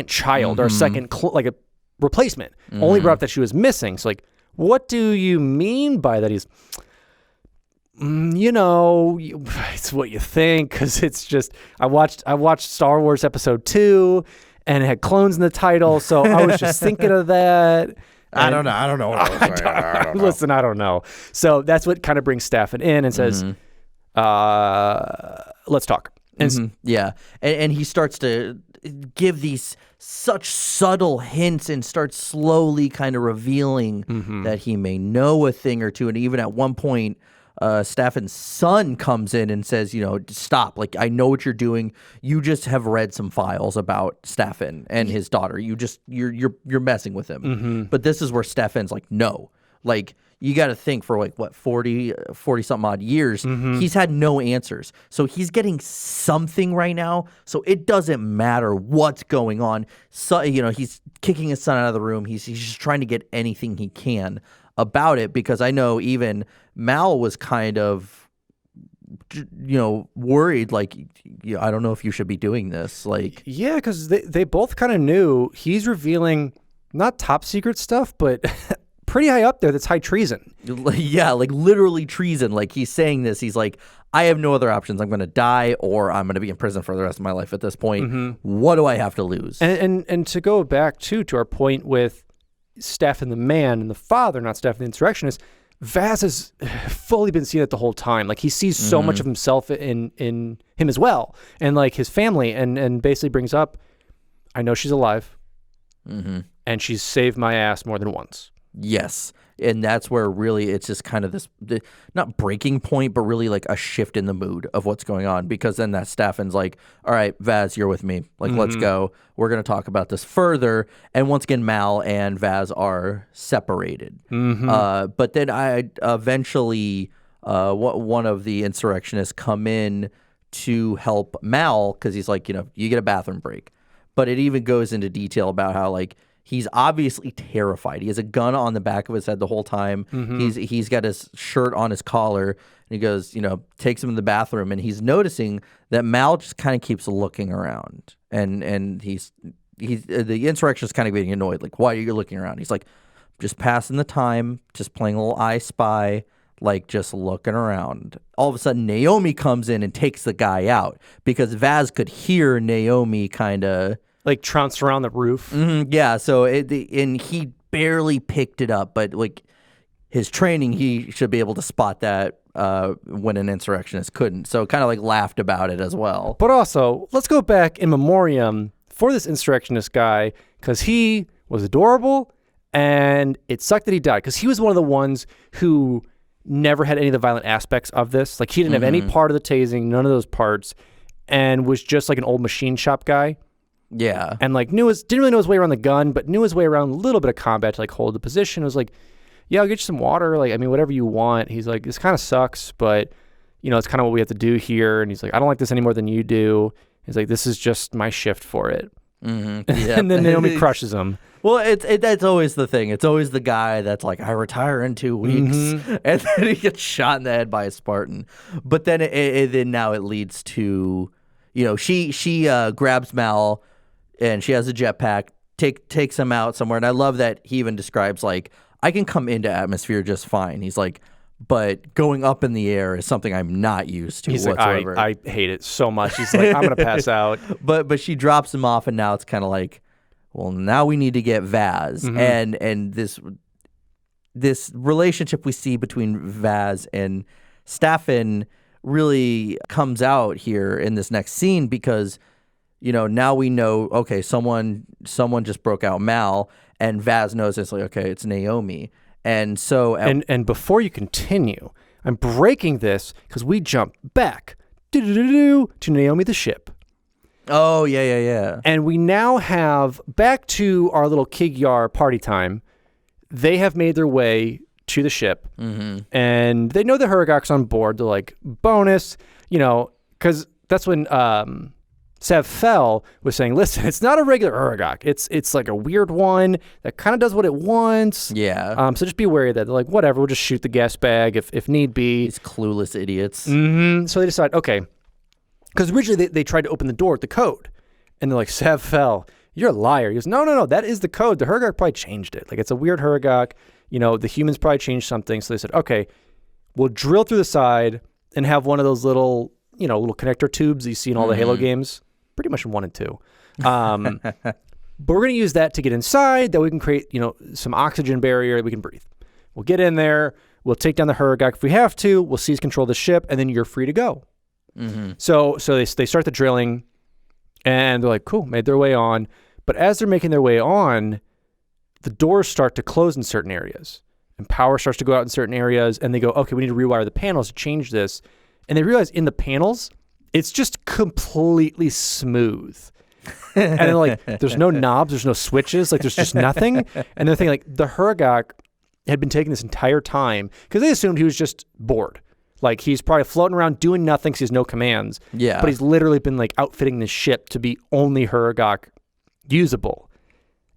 S5: child or a second like a replacement. Only brought up that she was missing. So like, what do you mean by that? He's, you know, it's what you think, because it's just I watched Star Wars Episode 2, and it had clones in the title, so I was just thinking of that.
S4: I don't know.
S5: Listen, I don't know. So that's what kind of brings Staffan in and says, let's talk. And
S4: yeah. And he starts to give these such subtle hints and starts slowly kind of revealing that he may know a thing or two. And even at one point, Staffan's son comes in and says, you know, stop. Like, I know what you're doing. You just have read some files about Staffan and his daughter. You're messing with him. But this is where Staffan's like, no. Like, you got to think for like, what, 40 something odd years, he's had no answers. So he's getting something right now. So it doesn't matter what's going on. So, you know, he's kicking his son out of the room. He's just trying to get anything he can about it, because I know even Mal was kind of, you know, worried, like, I don't know if you should be doing this. Like,
S5: yeah, because they both kind of knew he's revealing not top secret stuff, but pretty high up there. That's high treason.
S4: Yeah, like literally treason. Like, he's saying this. He's like, I have no other options. I'm going to die, or I'm going to be in prison for the rest of my life at this point. What do I have to lose?
S5: And to go back to our point with Staffan the man and the father, not Staffan the insurrectionist, Vaz has fully been seeing it the whole time. Like, he sees so much of himself in him as well, and like his family, and basically brings up, I know she's alive, and she's saved my ass more than once.
S4: Yes. And that's where really it's just kind of this, not breaking point, but really like a shift in the mood of what's going on. Because then that Staffan's like, all right, Vaz, you're with me. Like, let's go. We're going to talk about this further. And once again, Mal and Vaz are separated. But then I eventually, one of the insurrectionists come in to help Mal, because he's like, you know, you get a bathroom break. But it even goes into detail about how, like, he's obviously terrified. He has a gun on the back of his head the whole time. He's got his shirt on his collar, and he goes, you know, takes him to the bathroom, and he's noticing that Mal just kind of keeps looking around, and he's the insurrectionist kind of getting annoyed, like, why are you looking around? He's like, just passing the time, just playing a little I Spy, like, just looking around. All of a sudden, Naomi comes in and takes the guy out, because Vaz could hear Naomi kind of
S5: like trounced around the roof.
S4: Yeah, so and he barely picked it up, but like his training, he should be able to spot that when an insurrectionist couldn't. So kind of like laughed about it as well.
S5: But also, let's go back in memoriam for this insurrectionist guy, because he was adorable, and it sucked that he died, because he was one of the ones who never had any of the violent aspects of this. Like, he didn't have any part of the tasing, none of those parts, and was just like an old machine shop guy.
S4: Yeah.
S5: And like didn't really know his way around the gun, but knew his way around a little bit of combat to like hold the position. It was like, yeah, I'll get you some water. Like, I mean, whatever you want. He's like, this kind of sucks, but you know, it's kind of what we have to do here. And he's like, I don't like this any more than you do. He's like, this is just my shift for it.
S4: Yeah.
S5: And then Naomi crushes him.
S4: Well, that's always the thing. It's always the guy that's like, I retire in 2 weeks, and then he gets shot in the head by a Spartan. But then then now it leads to, she grabs Mal, and she has a jetpack, takes him out somewhere. And I love that he even describes like, I can come into atmosphere just fine. He's like, but going up in the air is something I'm not used to whatsoever.
S5: Like, I hate it so much. He's like, I'm gonna pass out.
S4: But she drops him off, and now it's kind of like, well, now we need to get Vaz, and this relationship we see between Vaz and Staffan really comes out here in this next scene because, now we know, okay, someone just broke out Mal, and Vaz knows it's like, okay, it's Naomi. And so...
S5: And before you continue, I'm breaking this because we jump back to Naomi the ship.
S4: Oh, yeah.
S5: And we now have, back to our little Kig-Yar party time, they have made their way to the ship. And they know the Huragok's on board. They're like, bonus, because that's when... Sev Fel was saying, listen, it's not a regular Huragok. It's like a weird one that kind of does what it wants.
S4: Yeah.
S5: So just be wary of that. They're like, whatever, we'll just shoot the gas bag if need be.
S4: These clueless idiots.
S5: So they decide, okay. Because originally they tried to open the door with the code. And they're like, Sev Fel, you're a liar. He goes, no, that is the code. The Huragok probably changed it. Like, it's a weird Huragok. The humans probably changed something. So they said, okay, we'll drill through the side and have one of those little, little connector tubes you see in all the Halo games. Pretty much in 1 and 2. But we're going to use that to get inside, that we can create, some oxygen barrier that we can breathe. We'll get in there. We'll take down the Huragok if we have to. We'll seize control of the ship, and then you're free to go. So they start the drilling, and they're like, cool, made their way on. But as they're making their way on, the doors start to close in certain areas, and power starts to go out in certain areas, and they go, okay, we need to rewire the panels to change this. And they realize in the panels, it's just completely smooth. And then, like, there's no knobs, there's no switches, like, there's just nothing. And they're thinking, like, the Huragok had been taking this entire time because they assumed he was just bored. Like, he's probably floating around doing nothing because he has no commands.
S4: Yeah.
S5: But he's literally been, like, outfitting this ship to be only Huragok usable.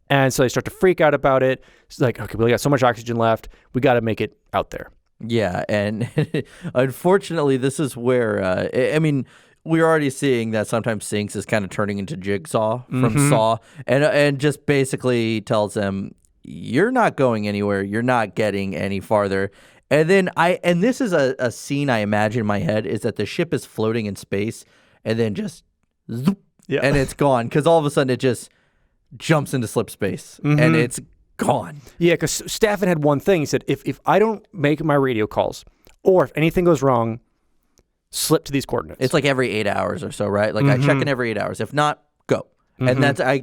S5: And so they start to freak out about it. It's like, okay, we only got so much oxygen left. We got to make it out there.
S4: Yeah, and unfortunately, this is where, we're already seeing that sometimes Sinks is kind of turning into Jigsaw from Saw, and just basically tells them, you're not going anywhere, you're not getting any farther. And then this is a scene I imagine in my head, is that the ship is floating in space, and then just, zoop, and it's gone, because all of a sudden it just jumps into slip space, and it's gone.
S5: Yeah, because Staffan had one thing. He said, if I don't make my radio calls, or if anything goes wrong, slip to these coordinates.
S4: It's like every 8 hours or so, right? Like I check in every 8 hours. If not, go. And that's I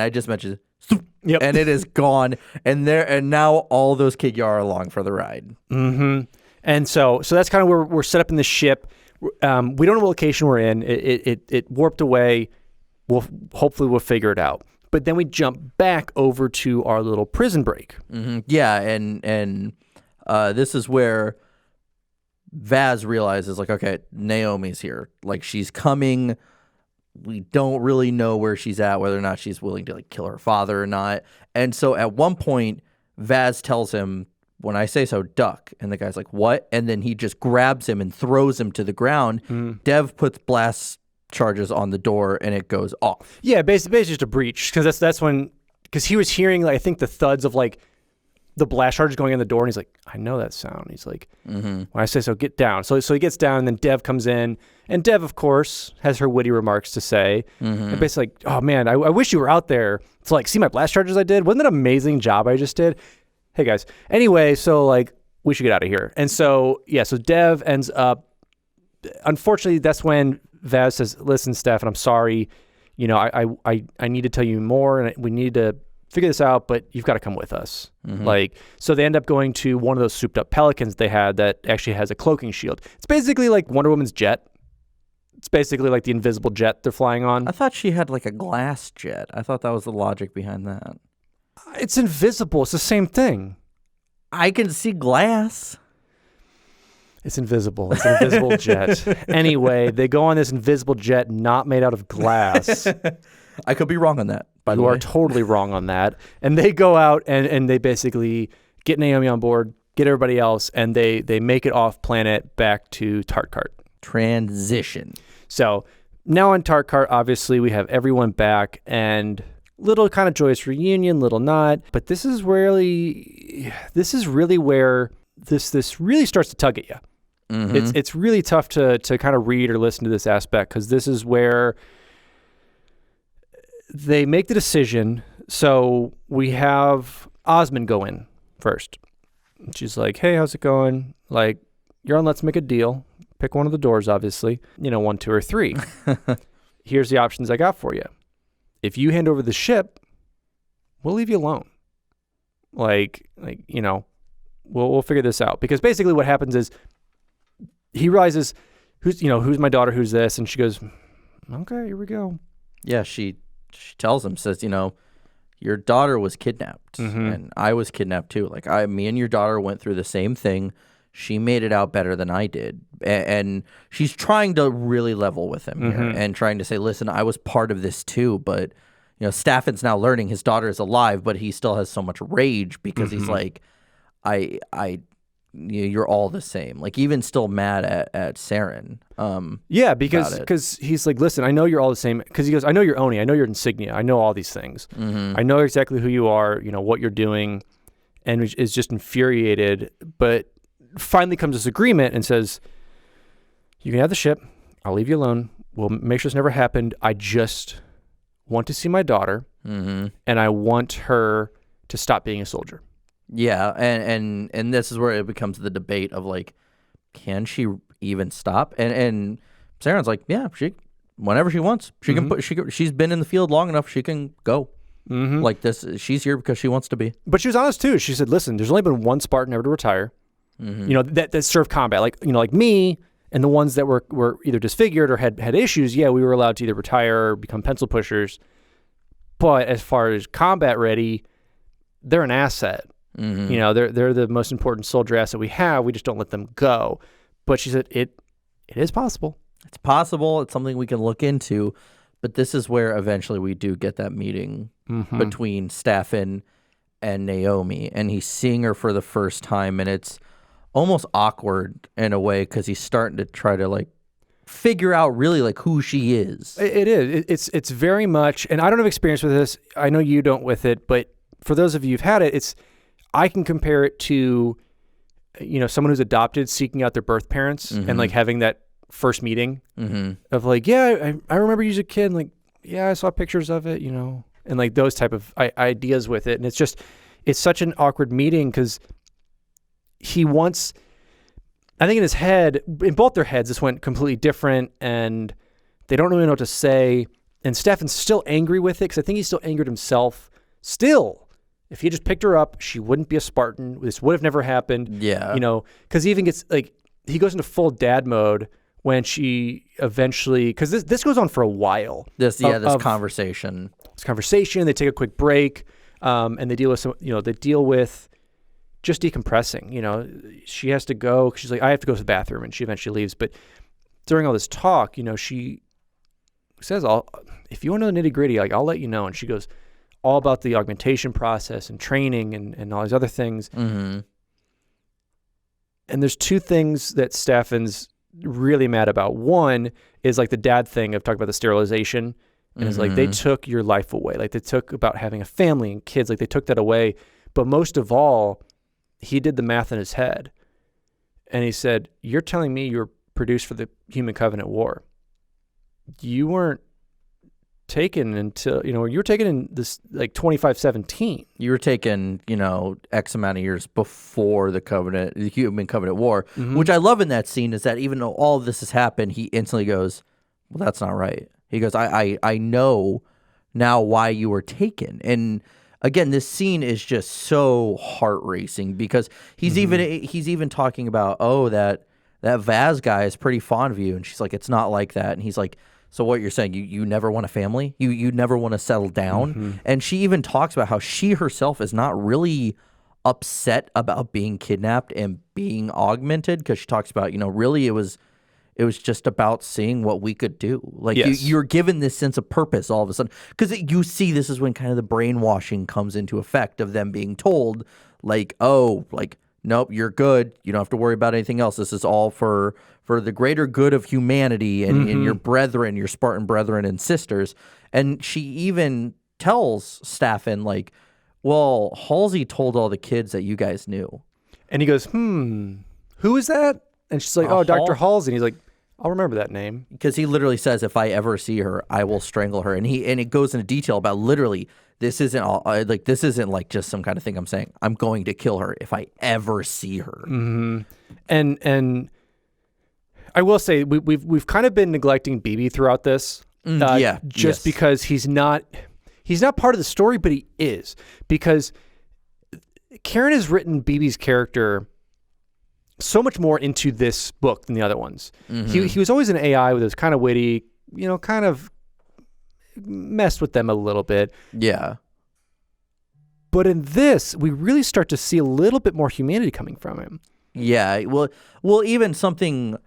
S4: just mentioned, and it is gone. And now all those Kig-Yar are along for the ride.
S5: And so that's kind of where we're set up in the ship. We don't know what location we're in. It warped away. Hopefully we'll figure it out. But then we jump back over to our little prison break.
S4: Yeah, and this is where Vaz realizes, like, okay, Naomi's here. Like, she's coming. We don't really know where she's at, whether or not she's willing to, like, kill her father or not. And so at one point, Vaz tells him, when I say so, duck. And the guy's like, what? And then he just grabs him and throws him to the ground. Dev puts blast charges on the door, and it goes off.
S5: Yeah, basically just a breach, because that's when, because he was hearing, like, I think the thuds of, like, the blast charges going in the door, and he's like, I know that sound. He's like, when I say so, get down. So he gets down, and then Dev comes in, and Dev, of course, has her witty remarks to say. And basically like, oh man, I wish you were out there to, like, see my blast charges I did. Wasn't that an amazing job I just did? Hey guys. Anyway, so, like, we should get out of here. And so, yeah, so Dev ends up, unfortunately, that's when Vaz says, listen, Staffan, I'm sorry. I need to tell you more, and we need to figure this out, but you've got to come with us. Like, so they end up going to one of those souped up Pelicans they had that actually has a cloaking shield. It's basically like Wonder Woman's jet. It's basically like the invisible jet they're flying on.
S4: I thought she had like a glass jet. I thought that was the logic behind that.
S5: It's invisible. It's the same thing.
S4: I can see glass.
S5: It's invisible. It's an invisible jet. Anyway, they go on this invisible jet not made out of glass.
S4: I could be wrong on that, by the
S5: You
S4: way.
S5: are totally wrong on that. And they go out and they basically get Naomi on board, get everybody else, and they make it off planet back to Tartkart.
S4: Transition.
S5: So now on Tartkart, obviously we have everyone back, and little kind of joyous reunion, little not. But this is really where this really starts to tug at you.
S4: Mm-hmm.
S5: It's really tough to kind of read or listen to this aspect, because this is where they make the decision. So we have Osmond go in first. She's like, hey, how's it going? Like, you're on Let's Make a Deal. Pick one of the doors, obviously. 1, 2, or 3. Here's the options I got for you. If you hand over the ship, we'll leave you alone. We'll figure this out. Because basically what happens is he realizes, who's my daughter, who's this? And she goes, okay, here we go.
S4: Yeah, she tells him, says, your daughter was kidnapped, and I was kidnapped too. Like, me and your daughter went through the same thing. She made it out better than I did. And she's trying to really level with him here and trying to say, listen, I was part of this too, but, Staffan's now learning his daughter is alive, but he still has so much rage because he's like, you're all the same. Like, even still mad at Saren.
S5: Yeah, because he's like, listen, I know you're all the same. Because he goes, I know you're Oni. I know you're Insignia. I know all these things. I know exactly who you are, what you're doing, and is just infuriated. But finally comes to this agreement and says, you can have the ship. I'll leave you alone. We'll make sure this never happened. I just want to see my daughter, and I want her to stop being a soldier.
S4: Yeah, and this is where it becomes the debate of, like, can she even stop? And Saren's like, yeah, whenever she wants, she can she's been in the field long enough, she can go. Like this, she's here because she wants to be.
S5: But she was honest too. She said, listen, there's only been one Spartan ever to retire. That served combat, like me and the ones that were either disfigured or had issues. Yeah, we were allowed to either retire or become pencil pushers. But as far as combat ready, they're an asset. They're the most important soldier asset we have. We just don't let them go. But she said it is possible.
S4: It's possible. It's something we can look into. But this is where eventually we do get that meeting between Staffan and Naomi, and he's seeing her for the first time, and it's almost awkward in a way because he's starting to try to, like, figure out really, like, who she is.
S5: It is. It's very much, and I don't have experience with this. I know you don't with it, but for those of you who've had it, I can compare it to, someone who's adopted seeking out their birth parents and, like, having that first meeting of, like, yeah, I remember you as a kid, and, like, yeah, I saw pictures of it, and, like, those type of ideas with it. And it's such an awkward meeting because he wants, I think in his head, in both their heads, this went completely different, and they don't really know what to say. And Staffan's still angry with it because I think he's still angered himself. Still, if he just picked her up, she wouldn't be a Spartan. This would have never happened.
S4: Yeah.
S5: Because he even gets, like, he goes into full dad mode when she eventually, because this goes on for a while.
S4: This conversation.
S5: This conversation, they take a quick break, and they deal with just decompressing. She has to go. She's like, I have to go to the bathroom, and she eventually leaves. But during all this talk, she says, if you want to know the nitty gritty, like, I'll let you know. And she goes all about the augmentation process and training and all these other things. And there's two things that Staffan's really mad about. One is, like, the dad thing of talking about the sterilization. And it's like, they took your life away. Like, they took about having a family and kids. Like, they took that away. But most of all, he did the math in his head. And he said, you're telling me you were produced for the Human Covenant War. You weren't taken until, you were taken in this, like, 2517.
S4: You were taken, X amount of years before the Human Covenant War, which I love in that scene is that even though all of this has happened, he instantly goes, well, that's not right. He goes, I know now why you were taken. And again, this scene is just so heart racing because he's even talking about, that Vaz guy is pretty fond of you. And she's like, it's not like that. And he's like, so what you're saying, you never want a family? You never want to settle down? And she even talks about how she herself is not really upset about being kidnapped and being augmented because she talks about, really it was It was just about seeing what we could do. Like
S5: Yes.
S4: you're given this sense of purpose all of a sudden, because you see this is when kind of the brainwashing comes into effect of them being told, like, oh, like, nope, you're good. You don't have to worry about anything else. This is all for the greater good of humanity and your brethren, your Spartan brethren and sisters. And she even tells Staffan, like, well, Halsey told all the kids that you guys knew. And
S5: he goes, who is that? And she's like, Dr. Halsey. And he's like, I'll remember that name.
S4: Because he literally says, if I ever see her, I will strangle her. And it goes into detail about literally, this isn't like just some kind of thing I'm saying. I'm going to kill her if I ever see her.
S5: Mm-hmm. And I will say we've kind of been neglecting BB throughout this. Because he's not part of the story, but he is, because Karen has written BB's character so much more into this book than the other ones. He was always an AI with his kind of witty, kind of messed with them a little bit.
S4: Yeah.
S5: But in this, we really start to see a little bit more humanity coming from him.
S4: Yeah. Well, even something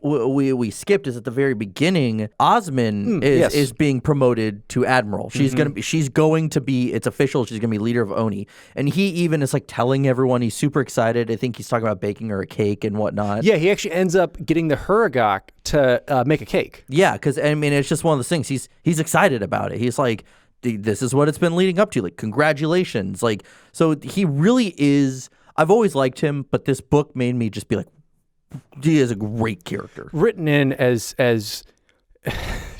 S4: we skipped is at the very beginning. Osman is being promoted to admiral. She's going to be. It's official. She's going to be leader of Oni. And he even is like telling everyone he's super excited. I think he's talking about baking her a cake and whatnot.
S5: Yeah, he actually ends up getting the Huragok to make a cake.
S4: Yeah, because I mean it's just one of those things. He's excited about it. He's like, this is what it's been leading up to. Like, congratulations. Like, so he really is. I've always liked him, but this book made me just be like, he is a great character.
S5: Written in as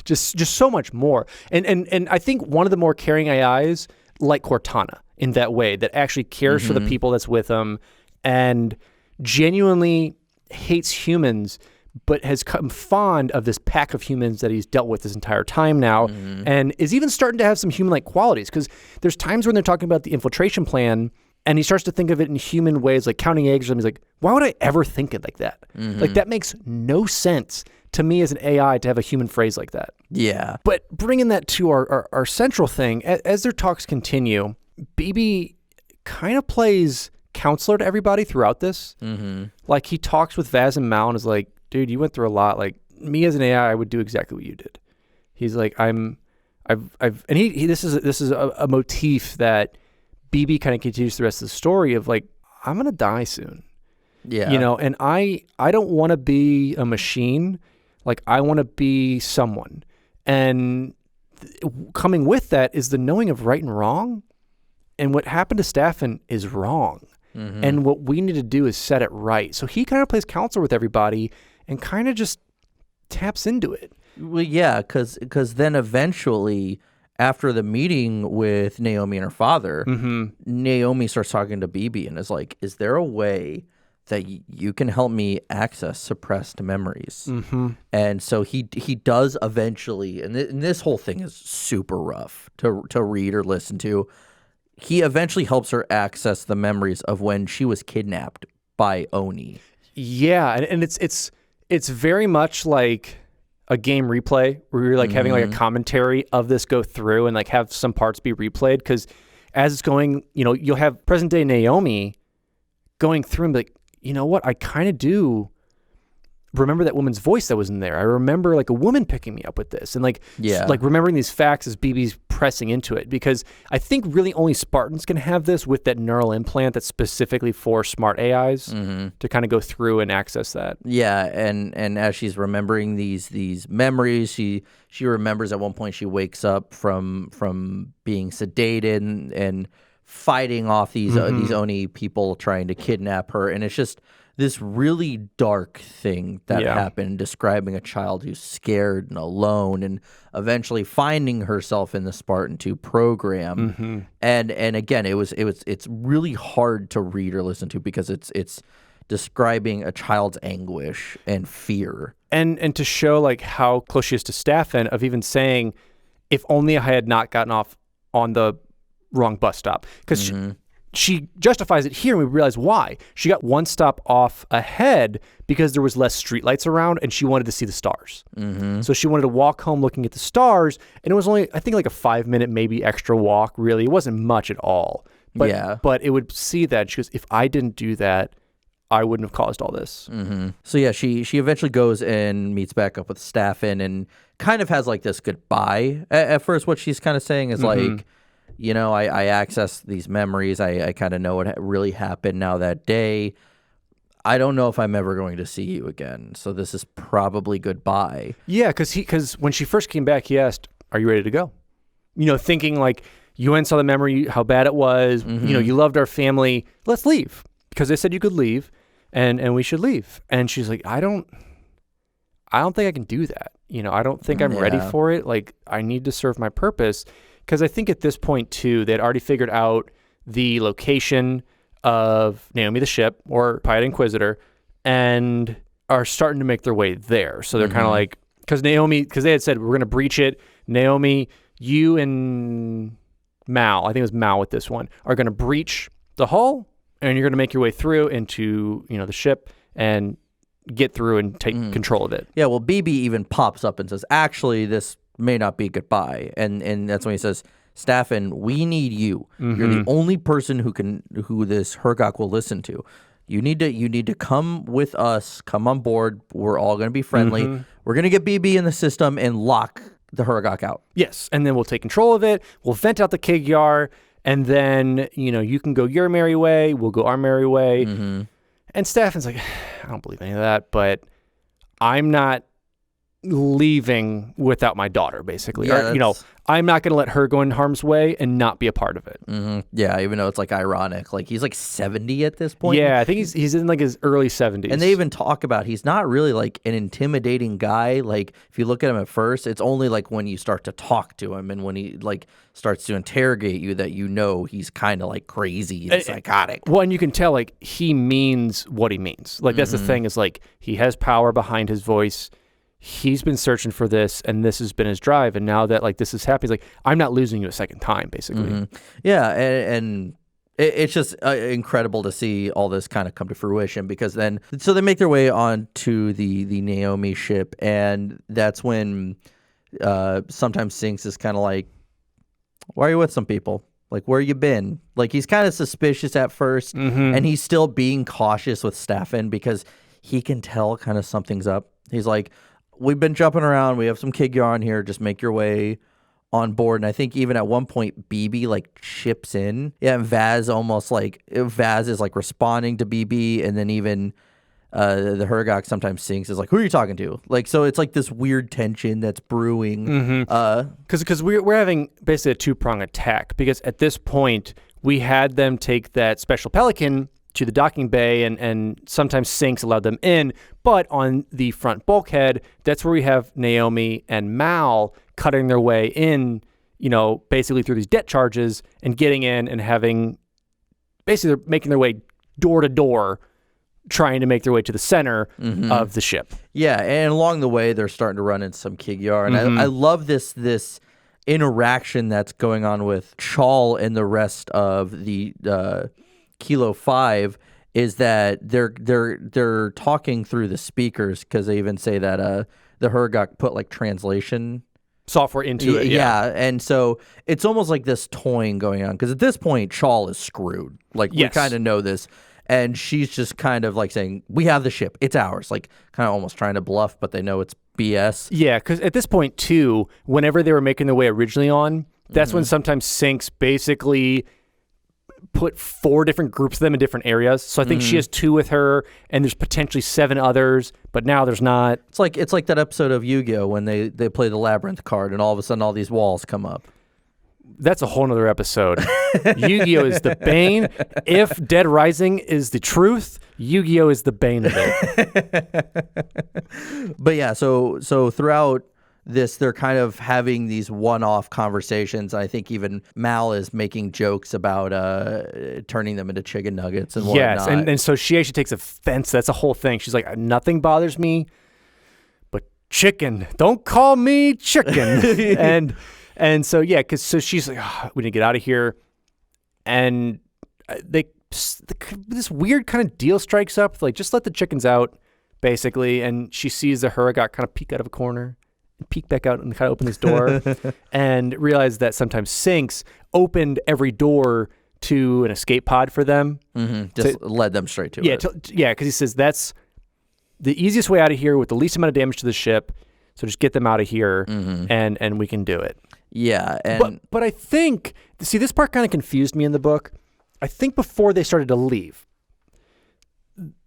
S5: just so much more. And I think one of the more caring AIs, like Cortana, in that way, that actually cares for the people that's with him and genuinely hates humans, but has come fond of this pack of humans that he's dealt with this entire time now, and is even starting to have some human-like qualities. Because there's times when they're talking about the infiltration plan, and he starts to think of it in human ways, like counting eggs. And he's like, why would I ever think it like that? Like, that makes no sense to me as an AI to have a human phrase like that.
S4: Yeah.
S5: But bringing that to our central thing, as their talks continue, BB kind of plays counselor to everybody throughout this. Like, he talks with Vaz and Mal and is like, dude, you went through a lot. Like, me as an AI, I would do exactly what you did. He's like, and this is a motif that BB kind of continues the rest of the story of, like, I'm going to die soon.
S4: Yeah.
S5: And I don't want to be a machine. Like, I want to be someone. And coming with that is the knowing of right and wrong. And what happened to Staffan is wrong. And what we need to do is set it right. So he kind of plays counselor with everybody and kind of just taps into it.
S4: Well, yeah, because then eventually, after the meeting with Naomi and her father, Naomi starts talking to BB and is like, is there a way that you can help me access suppressed memories? And so he does eventually, and this whole thing is super rough to read or listen to. He eventually helps her access the memories of when she was kidnapped by Oni.
S5: Yeah, and it's very much like a game replay where you're like having like a commentary of this go through and like have some parts be replayed, because as it's going, you'll have present day Naomi going through and be like, you know what, I kind of do remember that woman's voice that was in there. I remember like a woman picking me up with this, and like remembering these facts as BB's pressing into it, because I think really only Spartans can have this with that neural implant that's specifically for smart AIs to kind of go through and access that.
S4: Yeah, and as she's remembering these memories, she remembers at one point she wakes up from being sedated and fighting off these Oni people trying to kidnap her, and it's just this really dark thing that happened, describing a child who's scared and alone and eventually finding herself in the Spartan II program. And again, it's really hard to read or listen to, because it's describing a child's anguish and fear.
S5: And to show like how close she is to Staffan, of even saying, if only I had not gotten off on the wrong bus stop. Because she justifies it here, and we realize why. She got one stop off ahead because there was less streetlights around, and she wanted to see the stars. So she wanted to walk home looking at the stars, and it was only, I think, like a 5-minute maybe extra walk, really. It wasn't much at all. But it would see that. She goes, if I didn't do that, I wouldn't have caused all this.
S4: So yeah, she eventually goes and meets back up with Staffan and kind of has like this goodbye. At first, what she's kind of saying is like, you know, I access these memories. I kind of know what really happened now that day. I don't know if I'm ever going to see you again. So this is probably goodbye.
S5: Yeah, because when she first came back, he asked, "Are you ready to go?" You know, thinking like, you went and saw the memory, how bad it was. You know, you loved our family. Let's leave, because they said you could leave. And we should leave. And she's like, I don't think I can do that. You know, I don't think I'm ready for it. Like, I need to serve my purpose. Because I think at this point, too, they'd already figured out the location of Naomi the ship, or Pirate Inquisitor, and are starting to make their way there. So they're kind of like, because they had said, we're going to breach it. Naomi, you and Mal, I think it was Mal with this one, are going to breach the hull. And you're going to make your way through into, you know, the ship and get through and take control of it.
S4: Yeah, well, BB even pops up and says, actually, this may not be goodbye. And that's when he says, Staffan, we need you. You're the only person who this Hergok will listen to. You need to come with us, come on board. We're all going to be friendly. We're going to get BB in the system and lock the Hergok out.
S5: Yes, and then we'll take control of it. We'll vent out the Kig-Yar. And then, you know, you can go your merry way, we'll go our merry way. And Staffan's like, I don't believe any of that, but I'm not leaving without my daughter, basically.
S4: Yeah,
S5: or, you know, I'm not going to let her go in harm's way and not be a part of it.
S4: Yeah, even though it's like ironic. Like, he's like 70 at this point.
S5: Yeah, I think he's in like his early 70s.
S4: And they even talk about he's not really like an intimidating guy. Like, if you look at him at first, it's only like when you start to talk to him and when he like starts to interrogate you that you know he's kind of like crazy and psychotic.
S5: Well, and you can tell like he means what he means. Like, that's the thing, is like he has power behind his voice. He's been searching for this, and this has been his drive. And now that like this is happening, he's like, I'm not losing you a second time, basically.
S4: Yeah, and it's just incredible to see all this kind of come to fruition, because then, so they make their way on to the Naomi ship, and that's when sometimes Sinks is kind of like, why are you with some people? Like, where you been? Like, he's kind of suspicious at first, and he's still being cautious with Staffan because he can tell kind of something's up. He's like, we've been jumping around. We have some Kig-Yar on here. Just make your way on board. And I think even at one point, BB like chips in. Yeah, and Vaz is like responding to BB, and then even the Hergok sometimes Sinks is like, who are you talking to? Like, so it's like this weird tension that's brewing.
S5: Because we're having basically a two-prong attack, because at this point we had them take that special Pelican to the docking bay, and sometimes Sinks allowed them in, but on the front bulkhead, that's where we have Naomi and Mal cutting their way in, you know, basically through these debt charges and getting in and having, basically they're making their way door to door, trying to make their way to the center of the ship.
S4: Yeah, and along the way, they're starting to run into some Kig-Yar, and I love this interaction that's going on with Chal and the rest of the Kilo-Five, is that they're talking through the speakers, because they even say that the Hergok put like translation
S5: software into it.
S4: Yeah, and so it's almost like this toying going on, because at this point Chal is screwed. Like, we kind of know this, and she's just kind of like saying, we have the ship, it's ours, like kind of almost trying to bluff, but they know it's BS.
S5: Yeah, because at this point too, whenever they were making their way originally on, that's when sometimes Sinks basically put 4 different groups of them in different areas. So I think she has 2 with her, and there's potentially 7 others, but now there's not.
S4: It's like that episode of Yu-Gi-Oh! When they play the Labyrinth card, and all of a sudden all these walls come up.
S5: That's a whole nother episode. Yu-Gi-Oh! Is the bane. If Dead Rising is the truth, Yu-Gi-Oh! Is the bane of it.
S4: But yeah, so throughout this, they're kind of having these one-off conversations. I think even Mal is making jokes about turning them into chicken nuggets and whatnot.
S5: Yes, and so she actually takes offense. That's a whole thing. She's like, nothing bothers me but chicken. Don't call me chicken. and so, yeah, so she's like, oh, we need to get out of here. And this weird kind of deal strikes up. Like, just let the chickens out, basically. And she sees the Hergok kind of peek out of a corner, and peek back out and kind of open this door, and realize that sometimes Sinks opened every door to an escape pod for them.
S4: Just led them straight to it.
S5: Because he says that's the easiest way out of here with the least amount of damage to the ship. So just get them out of here, and we can do it.
S4: Yeah, and
S5: but I think, see, this part kind of confused me in the book. I think before they started to leave,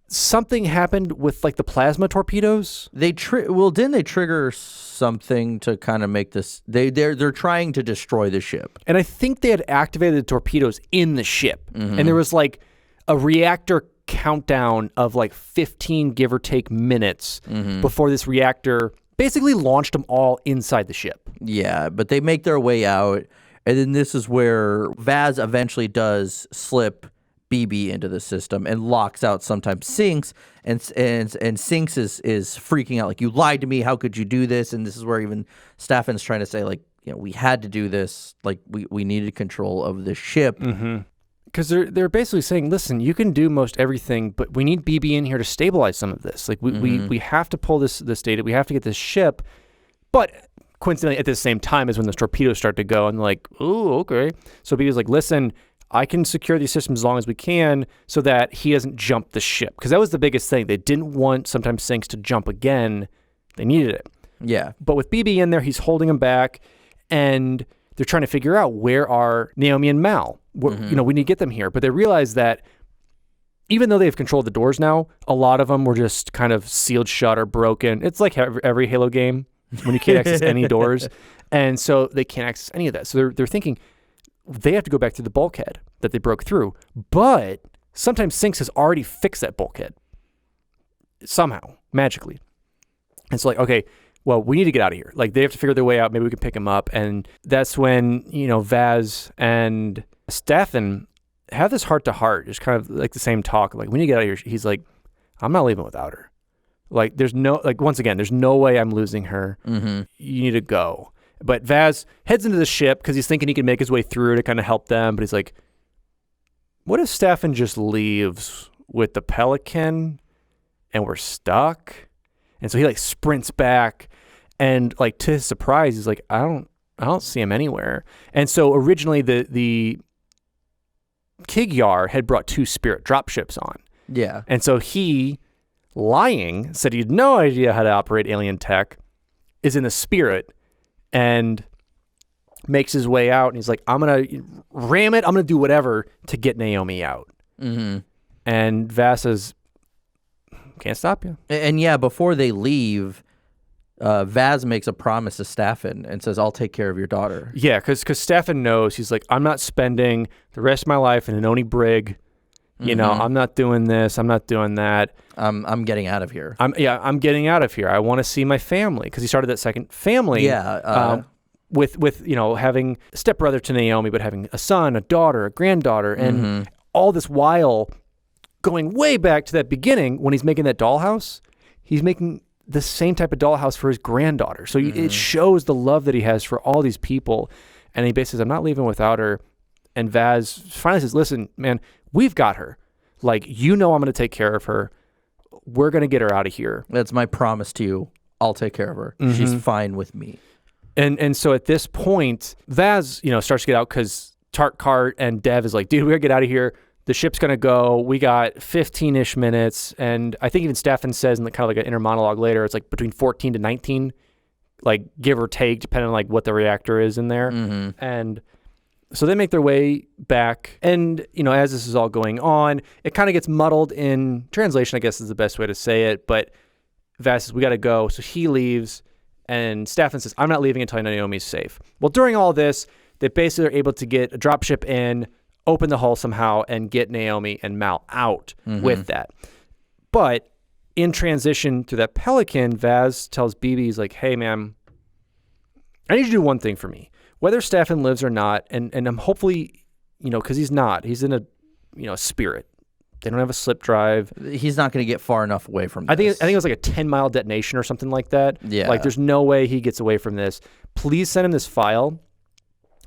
S5: something happened with like the plasma torpedoes.
S4: Didn't they trigger something to kind of make this? They're trying to destroy the ship,
S5: and I think they had activated the torpedoes in the ship, and there was like a reactor countdown of like 15 give or take minutes before this reactor basically launched them all inside the ship.
S4: Yeah, but they make their way out, and then this is where Vaz eventually does slip BB into the system and locks out sometimes Sinks, and Sinks is freaking out, like, you lied to me, how could you do this? And this is where even Staffan's trying to say, like, you know, we had to do this, like, we needed control of the ship.
S5: Because they're basically saying, listen, you can do most everything, but we need BB in here to stabilize some of this. Like, we have to pull this data. We have to get this ship. But coincidentally, at the same time is when the torpedoes start to go, and they're like, oh, okay. So BB's like, listen, I can secure these systems as long as we can so that he doesn't jump the ship. Because that was the biggest thing. They didn't want sometimes Sinks to jump again. They needed it.
S4: Yeah.
S5: But with BB in there, he's holding him back, and they're trying to figure out where are Naomi and Mal. You know, we need to get them here. But they realize that even though they've controlled the doors now, a lot of them were just kind of sealed shut or broken. It's like every Halo game when you can't access any doors. And so they can't access any of that. So they're thinking they have to go back to the bulkhead that they broke through. But sometimes Sinks has already fixed that bulkhead somehow, magically. And so like, okay, well, we need to get out of here. Like, they have to figure their way out. Maybe we can pick them up. And that's when, you know, Vaz and Staffan have this heart-to-heart, just kind of like the same talk. Like, we need to get out of here. He's like, I'm not leaving without her. Like, there's no, like, once again, there's no way I'm losing her. You need to go. But Vaz heads into the ship because he's thinking he can make his way through to kind of help them. But he's like, what if Staffan just leaves with the Pelican and we're stuck? And so he like sprints back, and like to his surprise, he's like, I don't see him anywhere. And so originally the Kig-Yar had brought 2 Spirit dropships on.
S4: Yeah.
S5: And so he, lying, said he had no idea how to operate alien tech, is in the Spirit and makes his way out. And he's like, I'm going to ram it. I'm going to do whatever to get Naomi out. And Vaz says, can't stop you.
S4: And yeah, before they leave, Vaz makes a promise to Staffan and says, I'll take care of your daughter.
S5: Yeah, because Staffan knows. He's like, I'm not spending the rest of my life in an Oni brig. You know, I'm not doing this. I'm not doing that.
S4: I'm getting out of here.
S5: I'm getting out of here. I want to see my family, because he started that second family.
S4: Yeah.
S5: With you know, having a stepbrother to Naomi, but having a son, a daughter, a granddaughter, and all this while going way back to that beginning when he's making that dollhouse, he's making the same type of dollhouse for his granddaughter. So it shows the love that he has for all these people. And he basically says, I'm not leaving without her. And Vaz finally says, listen, man, we've got her. Like, you know, I'm going to take care of her. We're going to get her out of here.
S4: That's my promise to you. I'll take care of her. She's fine with me.
S5: And so at this point, Vaz, you know, starts to get out because Tarkart and Dev is like, dude, we got to get out of here. The ship's going to go. We got 15-ish minutes. And I think even Staffan says in the kind of like an inner monologue later, it's like between 14 to 19, like give or take, depending on like what the reactor is in there. And so they make their way back. And, you know, as this is all going on, it kind of gets muddled in translation, I guess is the best way to say it. But Vaz says, we got to go. So he leaves. And Staffan says, I'm not leaving until Naomi's safe. Well, during all this, they basically are able to get a dropship in, open the hull somehow, and get Naomi and Mal out with that. But in transition to that Pelican, Vaz tells BB, he's like, hey, man, I need you to do one thing for me. Whether Staffan lives or not, and I'm hopefully, you know, because he's not. He's in a, you know, spirit. They don't have a slip drive.
S4: He's not going to get far enough away from this.
S5: I think it was like a 10-mile detonation or something like that.
S4: Yeah.
S5: Like, there's no way he gets away from this. Please send him this file